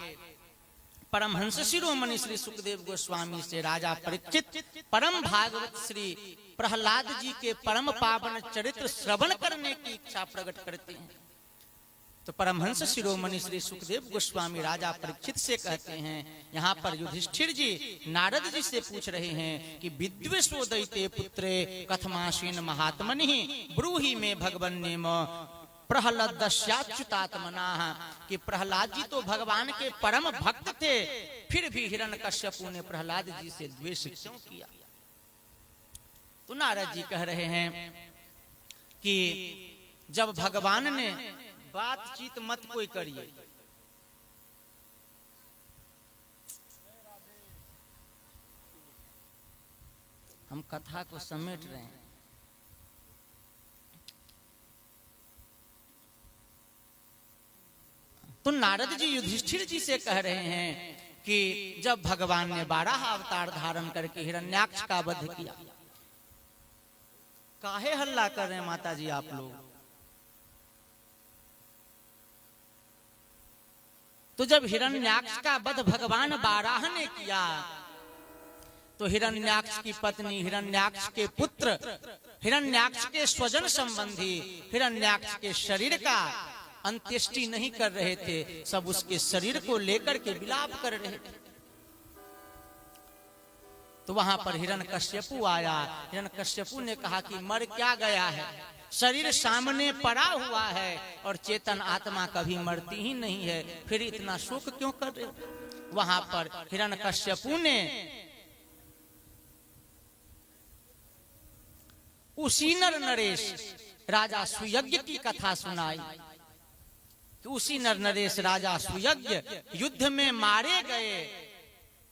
परमहंस शिरोमणि श्री सुखदेव गोस्वामी से राजा परीक्षित परम भागवत श्री प्रहलाद जी के परम पावन चरित्र श्रवण करने की इच्छा प्रकट करते हैं। तो परमहंस शिरोमणि श्री सुखदेव गोस्वामी राजा परीक्षित से कहते हैं, यहाँ पर युधिष्ठिर जी नारद जी से पूछ रहे हैं कि विद्वेषो दैते पुत्रे कथमासीन महात्मनि ब्रूहि में भगवन्नेम प्रहलादस्याच्युतात्मना, कि प्रहलाद जी तो भगवान के परम भक्त थे, फिर भी हिरण्यकश्यपु ने प्रहलाद जी से द्वेष क्यों किया? तो नारद जी कह रहे हैं कि जब भगवान ने बातचीत मत कोई करिए, हम कथा को समेट रहे हैं। तो नारद जी युधिष्ठिर जी से कह रहे हैं कि जब भगवान ने 12 अवतार धारण करके हिरण्याक्ष का वध किया, काहे हल्ला कर रहे हैं माता जी आप लोग? तो जब हिरण्याक्ष का वध भगवान 12 ने किया तो हिरण्याक्ष की पत्नी, हिरण्याक्ष के पुत्र, हिरण्याक्ष के स्वजन संबंधी हिरण्याक्ष के शरीर का अंत्येष्टि नहीं कर रहे थे, सब उसके शरीर को लेकर के विलाप कर रहे थे। तो वहां पर हिरण्यकश्यपु आया। हिरण्यकश्यपु ने कहा कि मर क्या गया है, शरीर सामने पड़ा हुआ है और चेतन आत्मा कभी मरती ही नहीं है, फिर इतना शोक क्यों कर रहे हो? वहां पर हिरण्यकश्यपु ने उसी नर नरेश राजा सुयज्ञ की कथा सुनाई कि उसी नर नरेश राजा सुयज्ञ युद्ध में मारे गए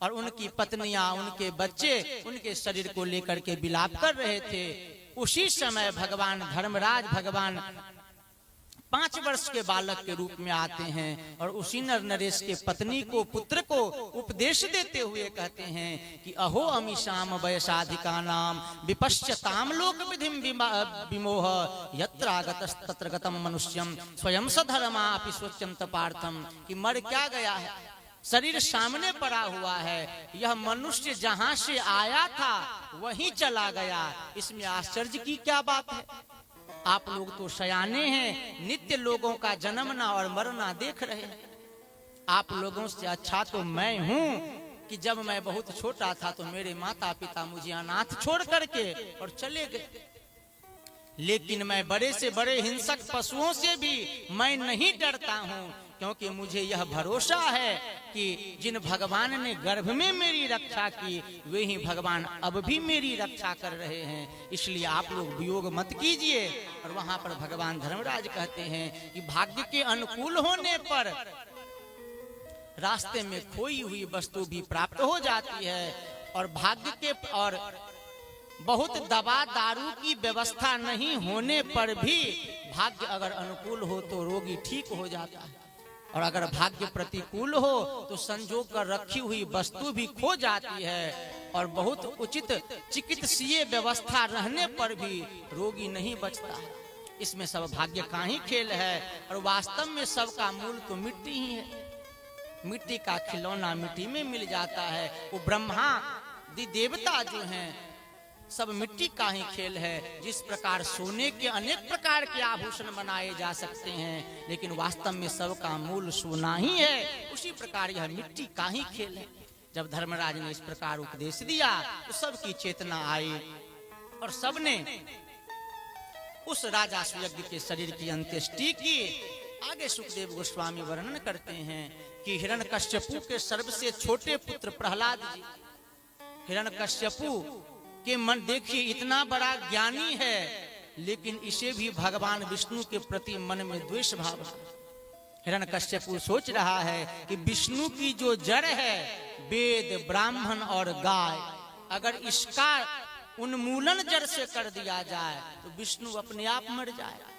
और उनकी पत्नियां, उनके बच्चे उनके शरीर को लेकर के विलाप कर रहे थे। उसी समय भगवान धर्मराज भगवान 5 वर्ष के बालक के रूप में आते हैं और उसी नर नरेश के पत्नी को, पुत्र को उपदेश देते हुए कहते हैं कि अहो अमीशाम वयसाधिका नाम विपश्यताम लोक विधिम विमोह यत्र आगतस् तत्र गतम मनुष्यम स्वयं सधर्मा अपि स्वच्छंत पार्थम, कि मर क्या गया है, शरीर सामने पड़ा हुआ है, यह मनुष्य जहां से आया था वहीं चला गया, इसमें आश्चर्य की क्या बात है? आप लोग तो सयाने हैं, नित्य लोगों का जन्मना और मरना देख रहे हैं। आप लोगों से अच्छा तो मैं हूं कि जब मैं बहुत छोटा था तो मेरे माता पिता मुझे अनाथ छोड़ करके और चले गए। लेकिन मैं बड़े से बड़े हिंसक पशुओं से भी मैं नहीं डरता हूँ, क्योंकि मुझे यह भरोसा है कि जिन भगवान ने गर्भ में मेरी रक्षा की वे ही भगवान अब भी मेरी रक्षा कर रहे हैं, इसलिए आप लोग वियोग मत कीजिए। और वहां पर भगवान धर्मराज कहते हैं कि भाग्य के अनुकूल होने पर रास्ते में खोई हुई वस्तु भी प्राप्त हो जाती है, और भाग्य के और बहुत दवा दारू की व्यवस्था नहीं होने पर भी भाग्य अगर अनुकूल हो तो रोगी ठीक हो जाता है, और अगर भाग्य प्रतिकूल हो तो संजोग कर रखी हुई वस्तु भी खो जाती है, और बहुत उचित चिकित्सीय व्यवस्था रहने पर भी रोगी नहीं बचता है। इसमें सब भाग्य का ही खेल है, और वास्तव में सबका मूल तो मिट्टी ही है। मिट्टी का खिलौना मिट्टी में मिल जाता है। वो ब्रह्मा दी देवता जो हैं सब मिट्टी का ही खेल है। जिस प्रकार सोने के अनेक प्रकार के आभूषण बनाए जा सकते हैं, लेकिन वास्तव में सबका मूल सोना ही है, उसी प्रकार यह मिट्टी का ही खेल है। जब धर्मराज ने इस प्रकार उपदेश दिया तो सबकी चेतना आई, और सबने उस राजा सुयज्ञ के शरीर की अंत्येष्टि की। आगे सुखदेव गोस्वामी वर्णन करते हैं कि हिरण्यकश्यपु के सर्वसे छोटे पुत्र प्रहलाद जी, हिरण्यकश्यपु के मन देखिए इतना बड़ा ज्ञानी है, लेकिन इसे भी भगवान विष्णु के प्रति मन में द्वेष भाव है। हिरण्यकश्यपु सोच रहा है कि विष्णु की जो जड़ है वेद ब्राह्मण और गाय, अगर इसका उन्मूलन जड़ से कर दिया जाए तो विष्णु अपने आप मर जाए।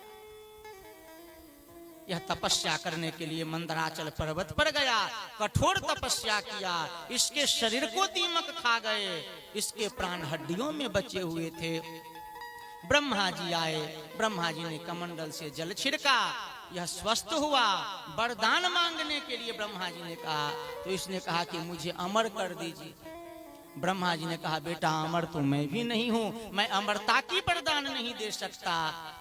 यह तपस्या करने के लिए मंदराचल पर्वत पर गया, कठोर तपस्या किया। इसके शरीर को दीमक खा गए, इसके प्राण हड्डियों में बचे हुए थे। ब्रह्मा जी आए, ब्रह्मा जी ने कमंडल से जल छिड़का, यह स्वस्थ हुआ। वरदान मांगने के लिए ब्रह्मा जी ने कहा, तो इसने कहा कि मुझे अमर कर दीजिए। ब्रह्मा जी ने कहा, बेटा अमर तो मैं भी नहीं हूं, मैं अमरता की वरदान नहीं दे सकता।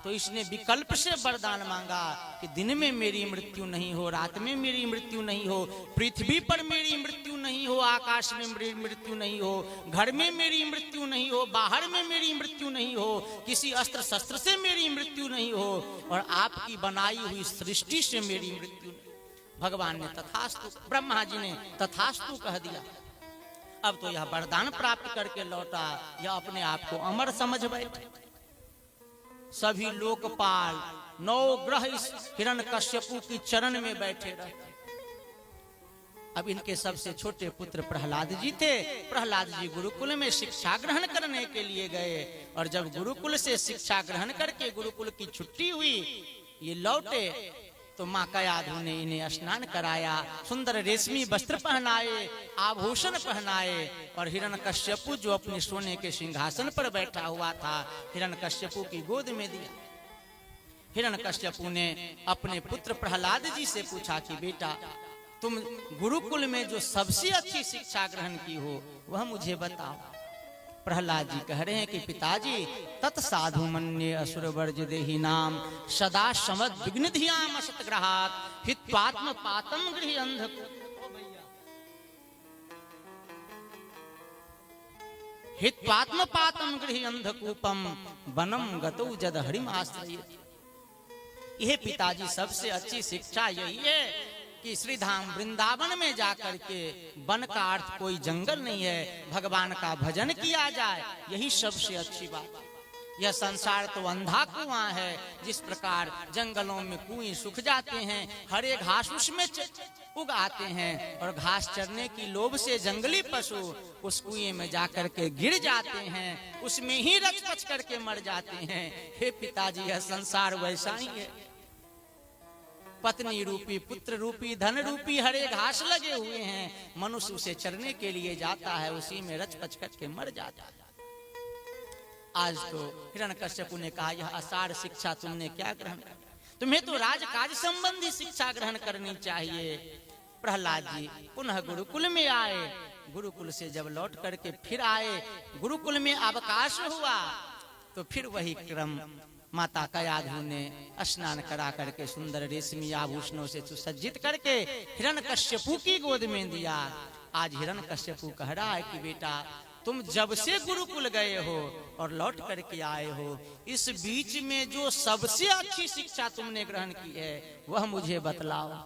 तो इसने विकल्प से वरदान मांगा कि दिन में मेरी मृत्यु नहीं हो, रात में मेरी मृत्यु नहीं हो, पृथ्वी पर मेरी मृत्यु नहीं हो, आकाश में मेरी मृत्यु नहीं हो, घर में मेरी मृत्यु नहीं हो, बाहर में मेरी मृत्यु नहीं हो, किसी अस्त्र शस्त्र से मेरी मृत्यु नहीं हो, और आपकी बनाई हुई सृष्टि से मेरी मृत्यु नहीं। भगवान ने तथास्तु, ब्रह्मा जी ने तथास्तु कह दिया। अब तो यह वरदान प्राप्त करके लौटा, यह अपने आप को अमर समझ बैठे। सभी लोकपाल 9 ग्रह इस हिरण्यकश्यपु की चरण में बैठे रहे। अब इनके सबसे छोटे पुत्र प्रहलाद जी थे। प्रहलाद जी गुरुकुल में शिक्षा ग्रहण करने के लिए गए, और जब गुरुकुल से शिक्षा ग्रहण करके गुरुकुल की छुट्टी हुई, ये लौटे तो माँ कयाधु ने इन्हें स्नान कराया, सुंदर रेशमी वस्त्र पहनाए, आभूषण पहनाए, और हिरण्यकश्यपु जो अपने सोने के सिंहासन पर बैठा हुआ था हिरण्यकश्यपु की गोद में दिया। हिरण्यकश्यपु ने अपने पुत्र प्रहलाद जी से पूछा कि बेटा तुम गुरुकुल में जो सबसे अच्छी शिक्षा ग्रहण की हो वह मुझे बताओ। प्रहलाद जी कह रहे हैं कि पिताजी तत्साधु मन्ये असुर वर्ज देहि नाम सदा समद विघ्न धियाम असत ग्रहात हित्वात्म पातम गृह अंधक। हित्वात्म पातम गृह अंधकूपम वनम गतौ जद हरिम आश्रय। यह पिताजी सबसे अच्छी शिक्षा यही है कि श्रीधाम वृंदावन में जाकर के वन का अर्थ कोई जंगल नहीं है, भगवान का भजन किया जाए, यही सबसे अच्छी बात। यह संसार तो अंधा कुआं है, जिस प्रकार जंगलों में कुएं सूख जाते हैं, हरे घास उसमें उग आते हैं, और घास चरने की लोभ से जंगली पशु उस कुएं में जाकर के गिर जाते हैं, उसमें ही रच-रच करके मर जाते हैं। हे पिताजी यह संसार वैसा ही है। पत्नी रूपी, पुत्र रूपी, धन रूपी हरे घास लगे हुए हैं, मनुष्य उसे चरने के लिए जाता है, उसी में रच-पच करके मर जाता है। आज तो हिरण्यकश्यपु ने कहा यह असार शिक्षा तुमने क्या ग्रहण कर, तुम्हें तो राजकाज संबंधी शिक्षा ग्रहण करनी चाहिए। प्रहलाद जी पुनः गुरुकुल में आए, गुरुकुल से जब लौट करके फिर आए, गुरुकुल में अवकाश हुआ तो फिर वही क्रम, माता कयाधु ने स्नान करा करके सुंदर रेशमी आभूषणों से सुसज्जित करके हिरण्यकश्यपु की गोद में दिया। आज हिरण्यकश्यपु कह रहा है कि बेटा तुम जब से गुरुकुल गए हो और लौट करके आए हो, इस बीच में जो सबसे अच्छी शिक्षा तुमने ग्रहण की है वह मुझे बतलाओ।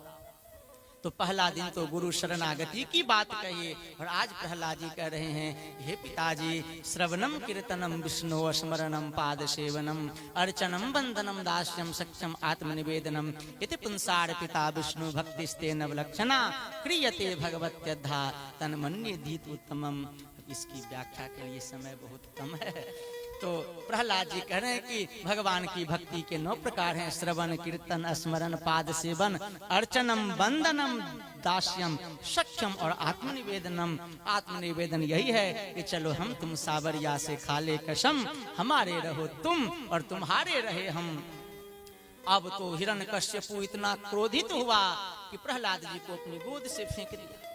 तो पहला दिन तो गुरु शरणागति की बात कही, और आज प्रहलाद जी कह रहे हैं, हे पिताजी, श्रवणम कीर्तनम विष्णु स्मरणम पाद सेवनम अर्चनम वंदनम दास्यम सख्यम आत्मनिवेदनम इति पुंसार पिता विष्णु भक्तिस्ते नवलक्षणा क्रियते भगवत्यद्धा तन्मन्ये दीत उत्तमम। इसकी व्याख्या के लिए समय बहुत कम है, तो प्रहलाद जी कह रहे हैं कि भगवान की भक्ति के 9 प्रकार हैं, श्रवण कीर्तन स्मरण पाद सेवन अर्चनम वंदनम दास्यम सख्यम और आत्मनिवेदनम। आत्मनिवेदन यही है कि चलो हम तुम सावरिया से खा ले कसम, हमारे रहो तुम और तुम्हारे रहे हम। अब तो हिरण्यकश्यपु इतना क्रोधित हुआ कि प्रहलाद जी को अपनी गोद से फेंक दिया।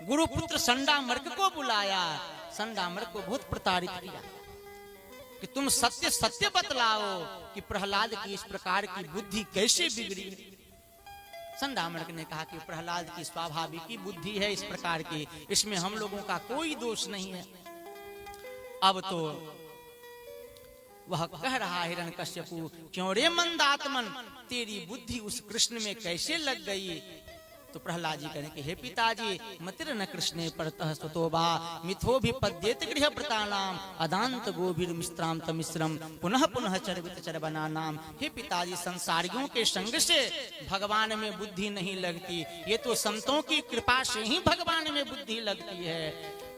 गुरुपुत्र संडामर्क को बुलाया, संडामर्क को बहुत प्रताड़ित किया कि तुम सत्य सत्य बतलाओ कि प्रहलाद की इस प्रकार की बुद्धि कैसे बिगड़ी। संडामर्क ने कहा कि प्रहलाद की स्वाभाविक की बुद्धि है इस प्रकार की, इसमें हम लोगों का कोई दोष नहीं है। अब तो वह कह रहा है हिरण्यकश्यपु, क्यों रे मंदात्मन, तेरी बुद्धि उस कृष्ण में कैसे लग गई। तो प्रहलाद जी कहें कि हे पिताजी, मतिर न कृष्णे परतः स्वतोबा मिथो भी पद्येत गृह व्रतानाम अदांत गोभीर मिश्राम तमिश्रम पुनः पुनः चरवित चरबना नाम। हे पिताजी, संसारियों के संग से भगवान में बुद्धि नहीं लगती, ये तो संतों की कृपा से ही भगवान में बुद्धि लगती है।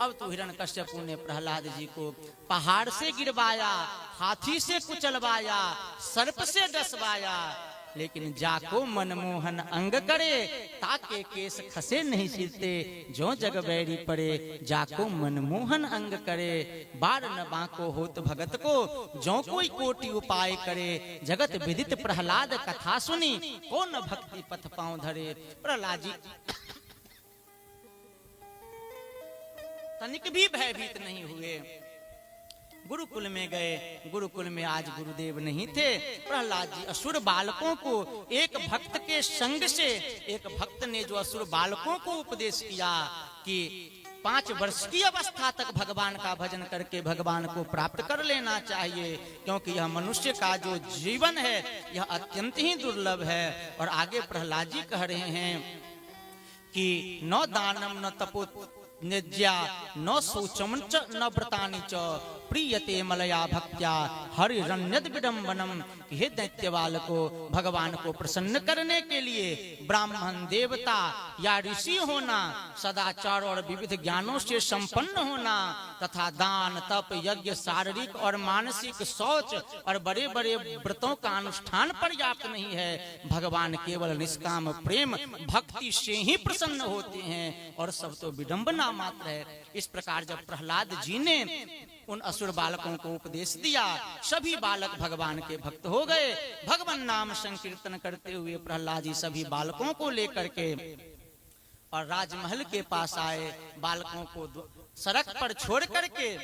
अब तो हिरण्यकश्यपु ने प्रहलाद जी को पहाड़ से गिरवाया, हाथी से कुचलवाया, सर्प से डसवाया, लेकिन जाको मनमोहन अंग करे ताके केस खसे नहीं सिरते, जो जग बैरी पड़े जाको मनमोहन अंग करे। बार न बाको होत भगत को जो कोई कोटि उपाय करे, जगत विदित प्रहलाद कथा सुनी को न भक्ति पथ पांव धरे। प्रहलाद जी तनिक भी भयभीत नहीं हुए, गुरुकुल में गए। गुरुकुल में आज गुरुदेव नहीं थे। प्रहलाद जी असुर बालकों को एक भक्त के संग से, एक भक्त ने जो असुर बालकों को उपदेश किया कि 5 वर्ष की अवस्था तक भगवान का भजन करके भगवान को प्राप्त कर लेना चाहिए, क्योंकि यह मनुष्य का जो जीवन है यह अत्यंत ही दुर्लभ है। और आगे प्रहलाद जी कह रहे हैं कि न दानम न तपो निज्या न शौचम च न व्रतानि च प्रियते मलया भक्त्या हरिरण्यद विडम्बनम। हे दैत्य बालको, भगवान को प्रसन्न करने के लिए ब्राह्मण, देवता या ऋषि होना, सदाचार और विविध ज्ञानों से संपन्न होना तथा दान तप यज्ञ शारीरिक और मानसिक शौच और बड़े बड़े व्रतों का अनुष्ठान पर्याप्त नहीं है। भगवान केवल निष्काम प्रेम भक्ति से ही प्रसन्न होते हैं और सब तो विडंबना मात्र है। इस प्रकार जब प्रहलाद जी ने उन असुर बालकों को उपदेश दिया, सभी बालक भगवान के भक्त हो गए। भगवान नाम संकीर्तन करते हुए प्रहलाद जी सभी बालकों को लेकर के और राजमहल के पास आए। बालकों को सड़क पर छोड़ करके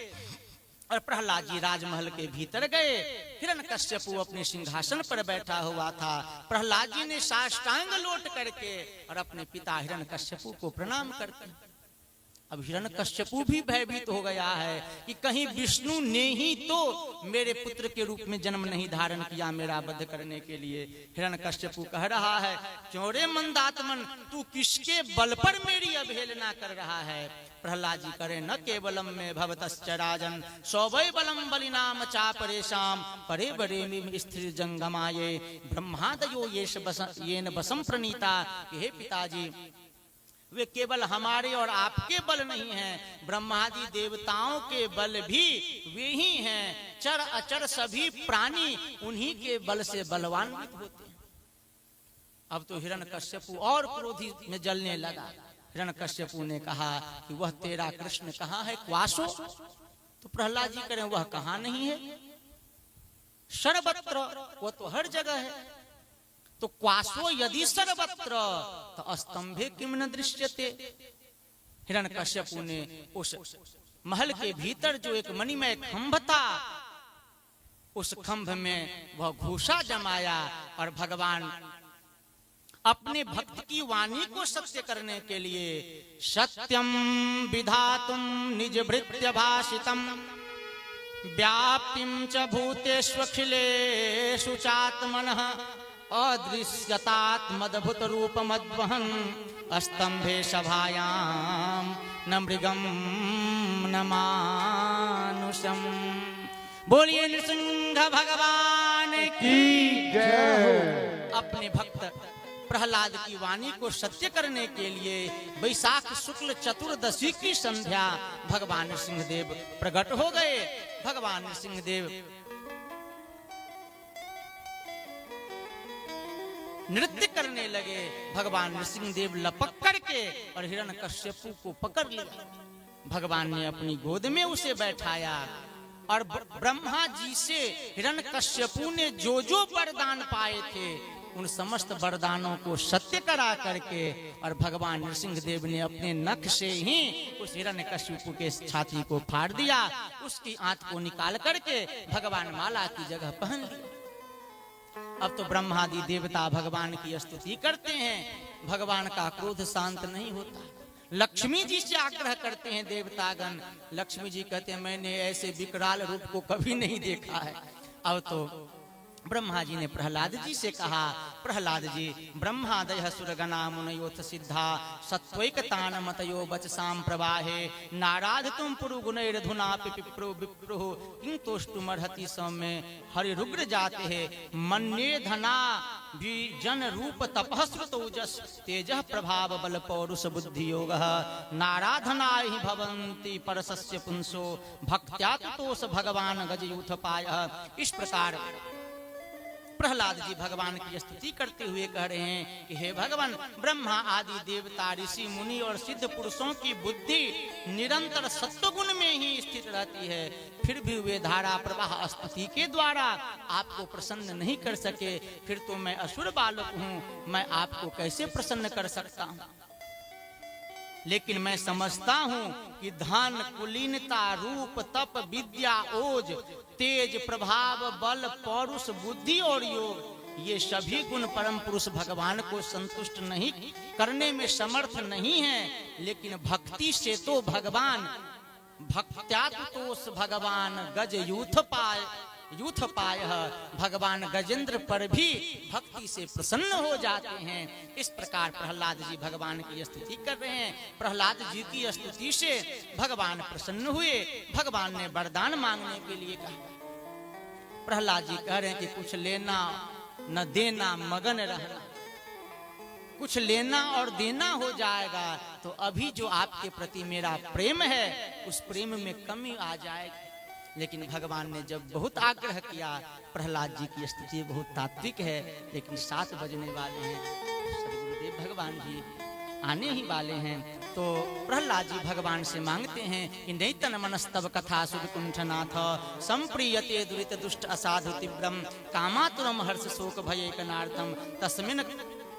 और प्रहलाद जी राजमहल के भीतर गए। हिरण्यकश्यपु अपने सिंहासन पर बैठा हुआ था। प्रहलाद जी ने साष्टांग लौट करके और अपने पिता हिरण्यकश्यपु को प्रणाम करते। अब हिरण्यकश्यपु भी भयभीत हो गया है कि कहीं विष्णु ने ही तो मेरे पुत्र के रूप में जन्म नहीं धारण किया मेरा वध करने के लिए। हिरण्यकश्यपु कह रहा है, क्यों रे मंदात्मन, तू किसके बल पर मेरी अवहेलना कर रहा है। प्रहलाद जी करे, न केवलम में भवतश्च राजन सौवै बलम बलिनाम चापरेशाम परे बरे स्थिर जंगमाये ब्रह्मादयो येन बसम प्रणीता। हे पिताजी, वे केवल हमारे और आपके बल नहीं हैं, ब्रह्मादि देवताओं के बल भी वे ही हैं। चर अचर सभी प्राणी उन्हीं के बल से बलवान्वित होते हैं। अब तो हिरण्यकश्यपु और क्रोधी में जलने लगा। हिरण्यकश्यपु ने कहा कि वह तेरा कृष्ण कहाँ है, क्वासो। तो प्रहलाद जी करें, वह कहाँ नहीं है, सर्वत्र, वह तो हर जगह है। तो क्वासो यदि सर्वत्र तो स्तंभे किम न दृश्यते। हिरण्यकश्यपु ने उस महल के भीतर जो एक मणिमय खंभ था, उस खंभ में वह घूसा जमाया और भगवान अपने भक्त की वाणी को सत्य करने के लिए सत्यम विधातुम निज भृत्य भाषितम व्याप्तिम च भूतेष्वखिलेषु चात्मनः अदृश्यतात्मद्भुत रूपमद्वहन् स्तंभे सभायां न मृगम न मानुषम। बोलिए नृसिंह भगवान की जय। अपने भक्त प्रहलाद की वाणी को सत्य करने के लिए वैशाख शुक्ल चतुर्दशी की संध्या भगवान नृसिंहदेव प्रकट हो गए। भगवान नृसिंहदेव नृत्य करने लगे। भगवान नृसिंहदेव लपक करके और हिरण्यकश्यपु को पकड़ लिया। भगवान ने अपनी गोद में उसे बैठाया और ब्रह्मा जी से हिरण्यकश्यपु ने जो जो वरदान पाए थे उन समस्त वरदानों को सत्य करा करके और भगवान नृसिंहदेव ने अपने नख से ही उस हिरण्यकश्यपु के छाती को फाड़ दिया। उसकी आंत को निकाल करके भगवान माला की जगह पहन लिया। अब तो ब्रह्मादि देवता भगवान की स्तुति करते हैं। भगवान का क्रोध शांत नहीं होता। लक्ष्मी जी से आग्रह करते हैं देवतागण। लक्ष्मी जी कहते हैं मैंने ऐसे विकराल रूप को कभी नहीं देखा है। अब तो ब्रह्मा जी ने प्रहलाद जी से कहा, प्रहलाद जी ब्रह्मादय सुरगणा मुनयोथ सिद्धा सत्वैकतान मतयो वचसाम प्रवाहे नाराध तुम पुरुगुणैरधुना पिप्रो विप्रो किंतोष्टुमर्हति सौम्य हरि रुग्र जाते है मन्ये धना भी जन रूप तपः श्रुतौजस तेजः प्रभाव बल पौरुष बुद्धि योगः नाराधना हि भवन्ति परसस्य पुंसो भक्त्या तुतोष भगवान गजयूथ पायः। इस प्रकार प्रहलाद जी भगवान की स्तुति करते हुए कह रहे हैं कि हे भगवान, ब्रह्मा आदि देवता ऋषि मुनि और सिद्ध पुरुषों की बुद्धि निरंतर सत्वगुण में ही स्थित रहती है, फिर भी वे धारा प्रवाह स्तुति के द्वारा आपको प्रसन्न नहीं कर सके। फिर तो मैं असुर बालक हूँ, मैं आपको कैसे प्रसन्न कर सकता हूँ। लेकिन मैं समझता हूँ कि धन कुलीनता रूप तप विद्या ओज तेज प्रभाव बल पौरुष बुद्धि और योग ये सभी गुण परम पुरुष भगवान को संतुष्ट नहीं करने में समर्थ नहीं है। लेकिन भक्ति से तो भगवान भक्त्यातुतोष भगवान गज यूथ पाय भगवान गजेंद्र पर भी भक्ति से प्रसन्न हो जाते हैं। इस प्रकार प्रहलाद जी भगवान की स्तुति कर रहे हैं। प्रहलाद जी की स्तुति से भगवान प्रसन्न हुए। भगवान ने वरदान मांगने के लिए कहा। प्रहलाद जी कह रहे हैं कि कुछ लेना न देना मगन रहना, कुछ लेना और देना हो जाएगा तो अभी जो आपके प्रति मेरा प्रेम है उस प्रेम में कमी आ जाएगी। लेकिन भगवान ने जब बहुत आग्रह किया, प्रहलाद जी की स्थिति बहुत तात्विक है, लेकिन 7 बजने वाले हैं, सदगुरुदेव भगवान जी आने ही वाले हैं। तो प्रहलाद जी भगवान से मांगते हैं कि नैतन मनस्तव कथा सुध कुंठनाथ संप्रियते दुरित दुष्ट असाधु तीव्रम कामातुरम हर्ष शोक भय कनार्थम तस्मिन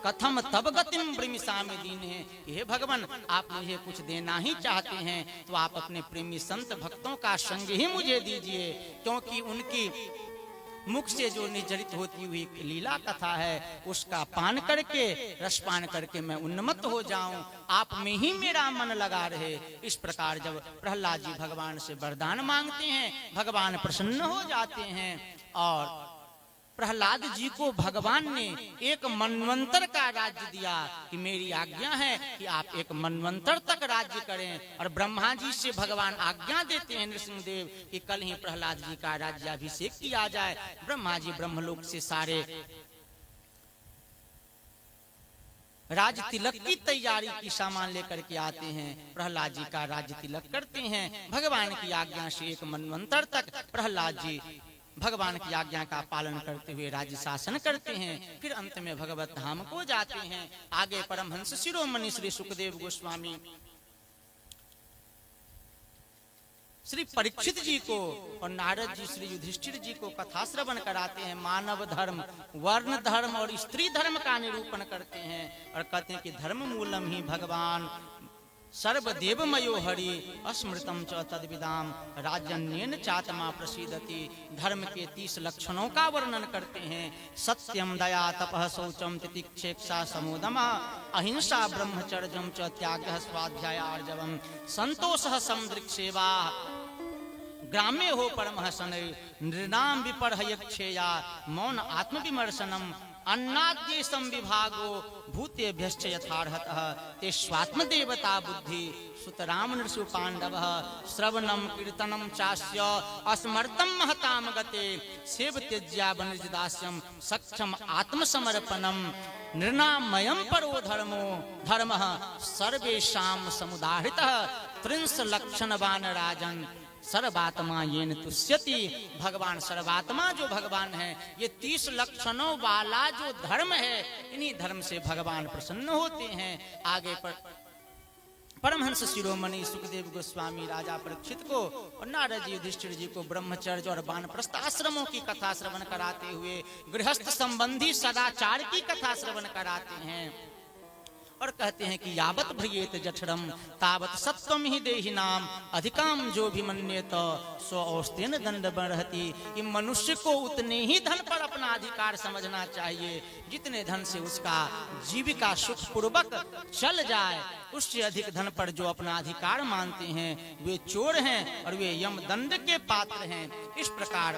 कथम तब गतिम प्रेमिसामी दीन है। हे भगवान, आप मुझे कुछ देना ही चाहते हैं तो आप अपने प्रेमी संत भक्तों का संग ही मुझे दीजिए, क्योंकि उनकी मुख से जो निर्जरित होती हुई लीला कथा है उसका पान करके रसपान करके मैं उन्मत्त हो जाऊं, आप में ही मेरा मन लगा रहे। इस प्रकार जब प्रहलाद जी भगवान से वरदान मांगते हैं भगवान प्रसन्न हो जाते हैं और प्रहलाद जी को भगवान ने एक मनवंतर का राज्य दिया कि मेरी आज्ञा है कि आप एक मनवंतर तक राज्य करें। और ब्रह्मा जी से भगवान आज्ञा देते हैं नृसिंहदेव कि कल ही प्रहलाद जी का राज्याभिषेक किया जाए। ब्रह्मा जी ब्रह्मलोक से सारे राज तिलक की तैयारी की सामान लेकर के आते हैं। प्रहलाद जी का राज्य तिलक करते हैं। भगवान की आज्ञा से एक मनवंतर तक प्रहलाद जी भगवान की आज्ञा का पालन करते हुए राज्य शासन करते हैं। फिर अंत में भगवत धाम को जाते हैं। आगे परमहंस शिरोमणि श्री सुखदेव गोस्वामी श्री परीक्षित जी को और नारद जी श्री युधिष्ठिर जी को कथा श्रवण कराते हैं। मानव धर्म, वर्ण धर्म और स्त्री धर्म का निरूपण करते हैं और कहते हैं कि धर्म मूलम ही भगवान सर्वदेवमयो हरि अस्मृतम च तद्विदाम राजन्येन चात्मा प्रसीदति। धर्म के 30 लक्षणों का वर्णन करते हैं। सत्यम दया तपः शौचम तितिक्षेक्षा समोदमः अहिंसा ब्रह्मचर्यम च त्यागः स्वाध्याय आर्जवम संतोषः समुद्रिक सेवा ग्राम्य हो परमः शनै नृणाम विपर्हयक्षेया मौन आत्मविमर्शनम अन्नाद्येशम विभागो भूतेभ्यश्च यथार्हतः ते स्वात्मदेवता बुद्धि सुतराम नृषु पांडवः श्रवणम कीर्तनम चास्य अस्मर्तम महताम गते सेवत्यज्या वनिर्जदास्यम सक्षम आत्मसमर्पणम नृणामयम परो धर्मो धर्मः सर्वेषां समुदाहृतः 30 लक्षणवान राजन सर्वात्मा येन तुष्यति। भगवान सर्वात्मा जो भगवान है, ये 30 लक्षणों वाला जो धर्म है, इन्हीं धर्म से भगवान प्रसन्न होते हैं। आगे पर परमहंस शिरोमणि सुखदेव गोस्वामी राजा परीक्षित को और नारद जी युधिष्ठिर जी को ब्रह्मचर्य और वानप्रस्थ आश्रमों की कथा श्रवण कराते हुए गृहस्थ संबंधी सदाचार की कथा श्रवण कराते हैं और कहते हैं कि यावत भ्रियेत जठरम तावत सत्वम ही देहि नाम अधिकाम जो भी मन्येत सो औस्तेन दंड बढ़ती। कि मनुष्य को उतने ही धन पर अपना अधिकार समझना चाहिए जितने धन से उसका जीविका सुख पूर्वक चल जाए। उससे अधिक धन पर जो अपना अधिकार मानते हैं वे चोर हैं और वे यम दंड के पात्र हैं। इस प्रकार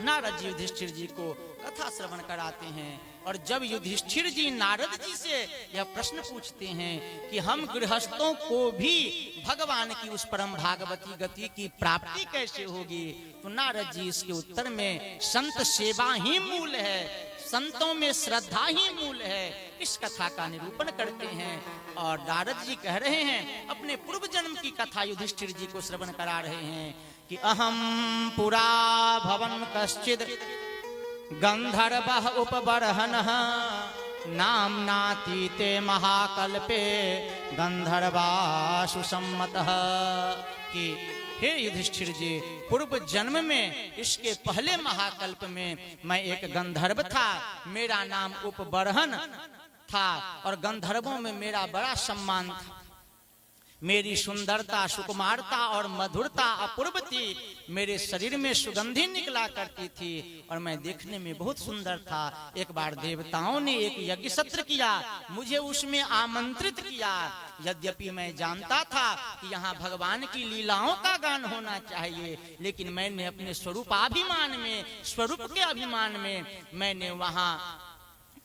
नारद जी युधिष्ठिर जी को कथा श्रवण कराते हैं और जब युधिष्ठिर जी नारद जी से यह प्रश्न पूछते हैं कि हम गृहस्थों को भी भगवान की उस परम भागवती गति की प्राप्ति कैसे होगी, तो नारद जी इसके उत्तर में संत सेवा ही मूल है, संतों में श्रद्धा ही मूल है, इस कथा का निरूपण करते हैं। और नारद जी कह रहे हैं, अपने पूर्व जन्म की कथा युधिष्ठिर जी को श्रवण करा रहे हैं कि अहम पुरा भवन कश्चिद गंधर्वः उपबर्हनः नाम्नातीते महाकल्पे गंधर्वासु सम्मतः। कि हे युधिष्ठिर जी, पूर्व जन्म में इसके पहले महाकल्प में मैं एक गंधर्व था, मेरा नाम उपबर्हन था और गंधर्वों में मेरा बड़ा सम्मान था। मेरी सुंदरता सुकुमारता और मधुरता अपूर्व थी, मेरे शरीर में सुगंधी निकला करती थी और मैं देखने में बहुत सुंदर था। एक बार देवताओं ने एक यज्ञ सत्र किया, मुझे उसमें आमंत्रित किया। यद्यपि मैं जानता था कि यहाँ भगवान की लीलाओं का गान होना चाहिए, लेकिन मैंने अपने स्वरूपाभिमान में, स्वरूप के अभिमान में मैंने वहाँ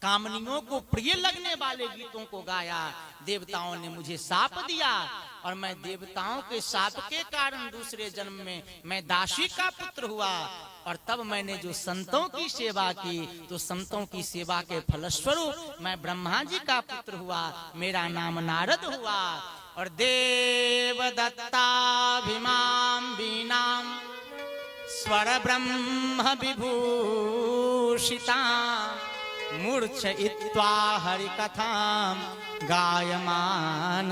कामनियों को प्रिय लगने वाले गीतों को गाया। देवताओं ने मुझे शाप दिया और मैं देवताओं के शाप के कारण दूसरे जन्म में मैं दासी का पुत्र हुआ। और तब मैंने जो संतों की सेवा की, तो संतों की सेवा के फलस्वरूप मैं ब्रह्मा जी का पुत्र हुआ, मेरा नाम नारद हुआ। और देव दत्ताभिमाम बीनाम स्वर ब्रह्म विभूषिता मूर्छयित्वा हरि कथां गायमानश्चराम्यहम्।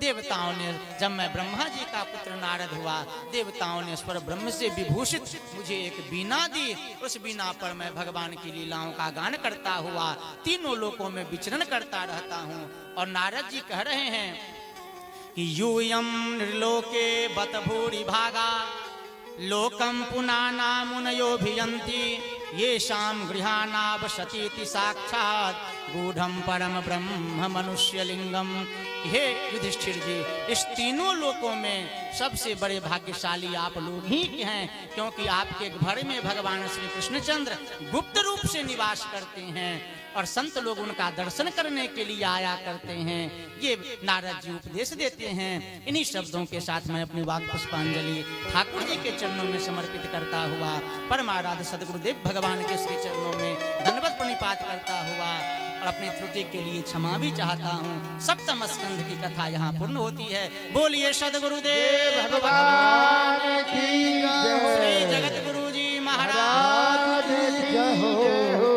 देवताओं ने, जब मैं ब्रह्मा जी का पुत्र नारद हुआ, देवताओं ने स्वर ब्रह्म से विभूषित मुझे एक बीना दी। उस बीना पर मैं भगवान की लीलाओं का गान करता हुआ तीनों लोकों में विचरण करता रहता हूँ। और नारद जी कह रहे हैं कि यूयं निर्लोके बत भूरि भागा लोकम पुनाना मुनयोभियन्ति येषां गृहाणावसतीति साक्षात् गूढ़ं परम ब्रह्म मनुष्यलिंगम। हे युधिष्ठिर जी, इस तीनों लोकों में सबसे बड़े भाग्यशाली आप लोग ही हैं, क्योंकि आपके घर में भगवान श्री कृष्णचंद्र गुप्त रूप से निवास करते हैं और संत लोग उनका दर्शन करने के लिए आया करते हैं। ये नारद जी उपदेश देते हैं। इन्हीं शब्दों के साथ मैं अपनी वाक पुष्पांजलि ठाकुर जी के चरणों में समर्पित करता हुआ परमाराध्य सदगुरुदेव भगवान के श्री चरणों में दंडवत प्रणिपात करता हुआ और अपनी त्रुटि के लिए क्षमा भी चाहता हूँ। सप्तम स्कंध की कथा यहाँ पूर्ण होती है। बोलिए सदगुरुदेव भगवान की जय, श्री जगत गुरु जी महाराज की जय हो।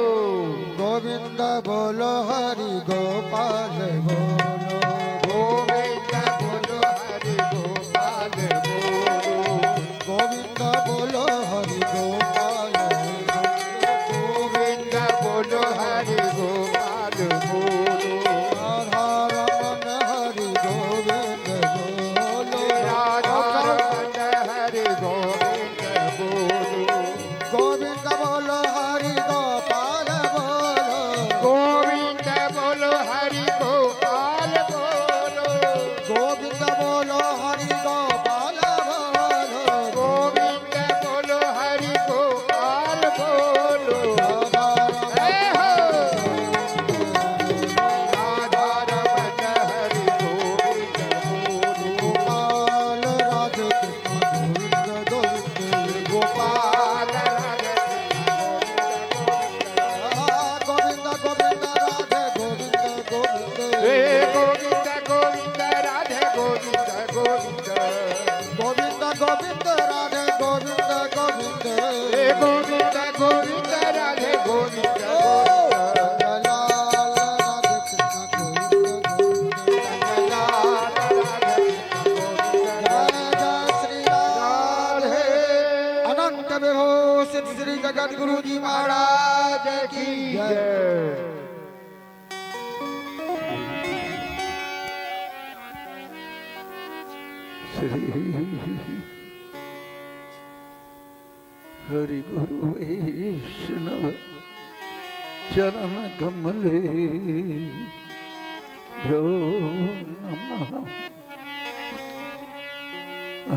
गोविंद बोलो हरि गोपाल बोलो, गोविंद बोलो हरि गोपाल बोलो, गोविंद बोलो हरि गोपाल बोलो, गोविंद बोलो हरि गोपाल बोलो, राधे गोविंद ओ लाल राधे कृष्ण गोविंद गोविंद जय श्री राधे अनंत विभो सिद्ध श्री जगत गुरु जी महाराज की जय। हरि गुरु वैष्णव चरण कमले भ्यो नमः।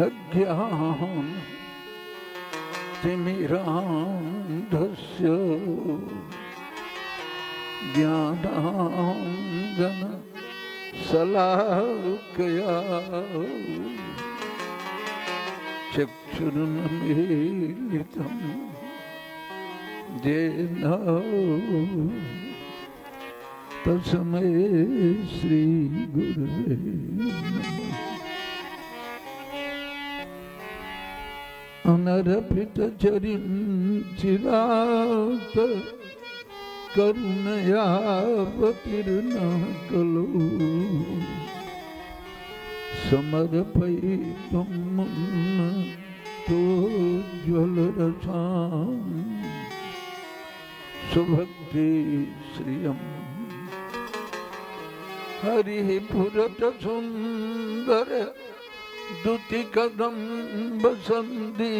अज्ञान तिमिरान्धस्य ज्ञानाञ्जन शलाकया चक्षुरुन्मीलितं येन तस्मै श्री गुरुवे नमः। अनर्पित चिरात करुणयावतीर्ण कलो समर्पयितुं तोज्ज्वलरसां सुभक्ति श्रियं हरिः पुरत सुन्दर दुतिकदम्ब सन्धि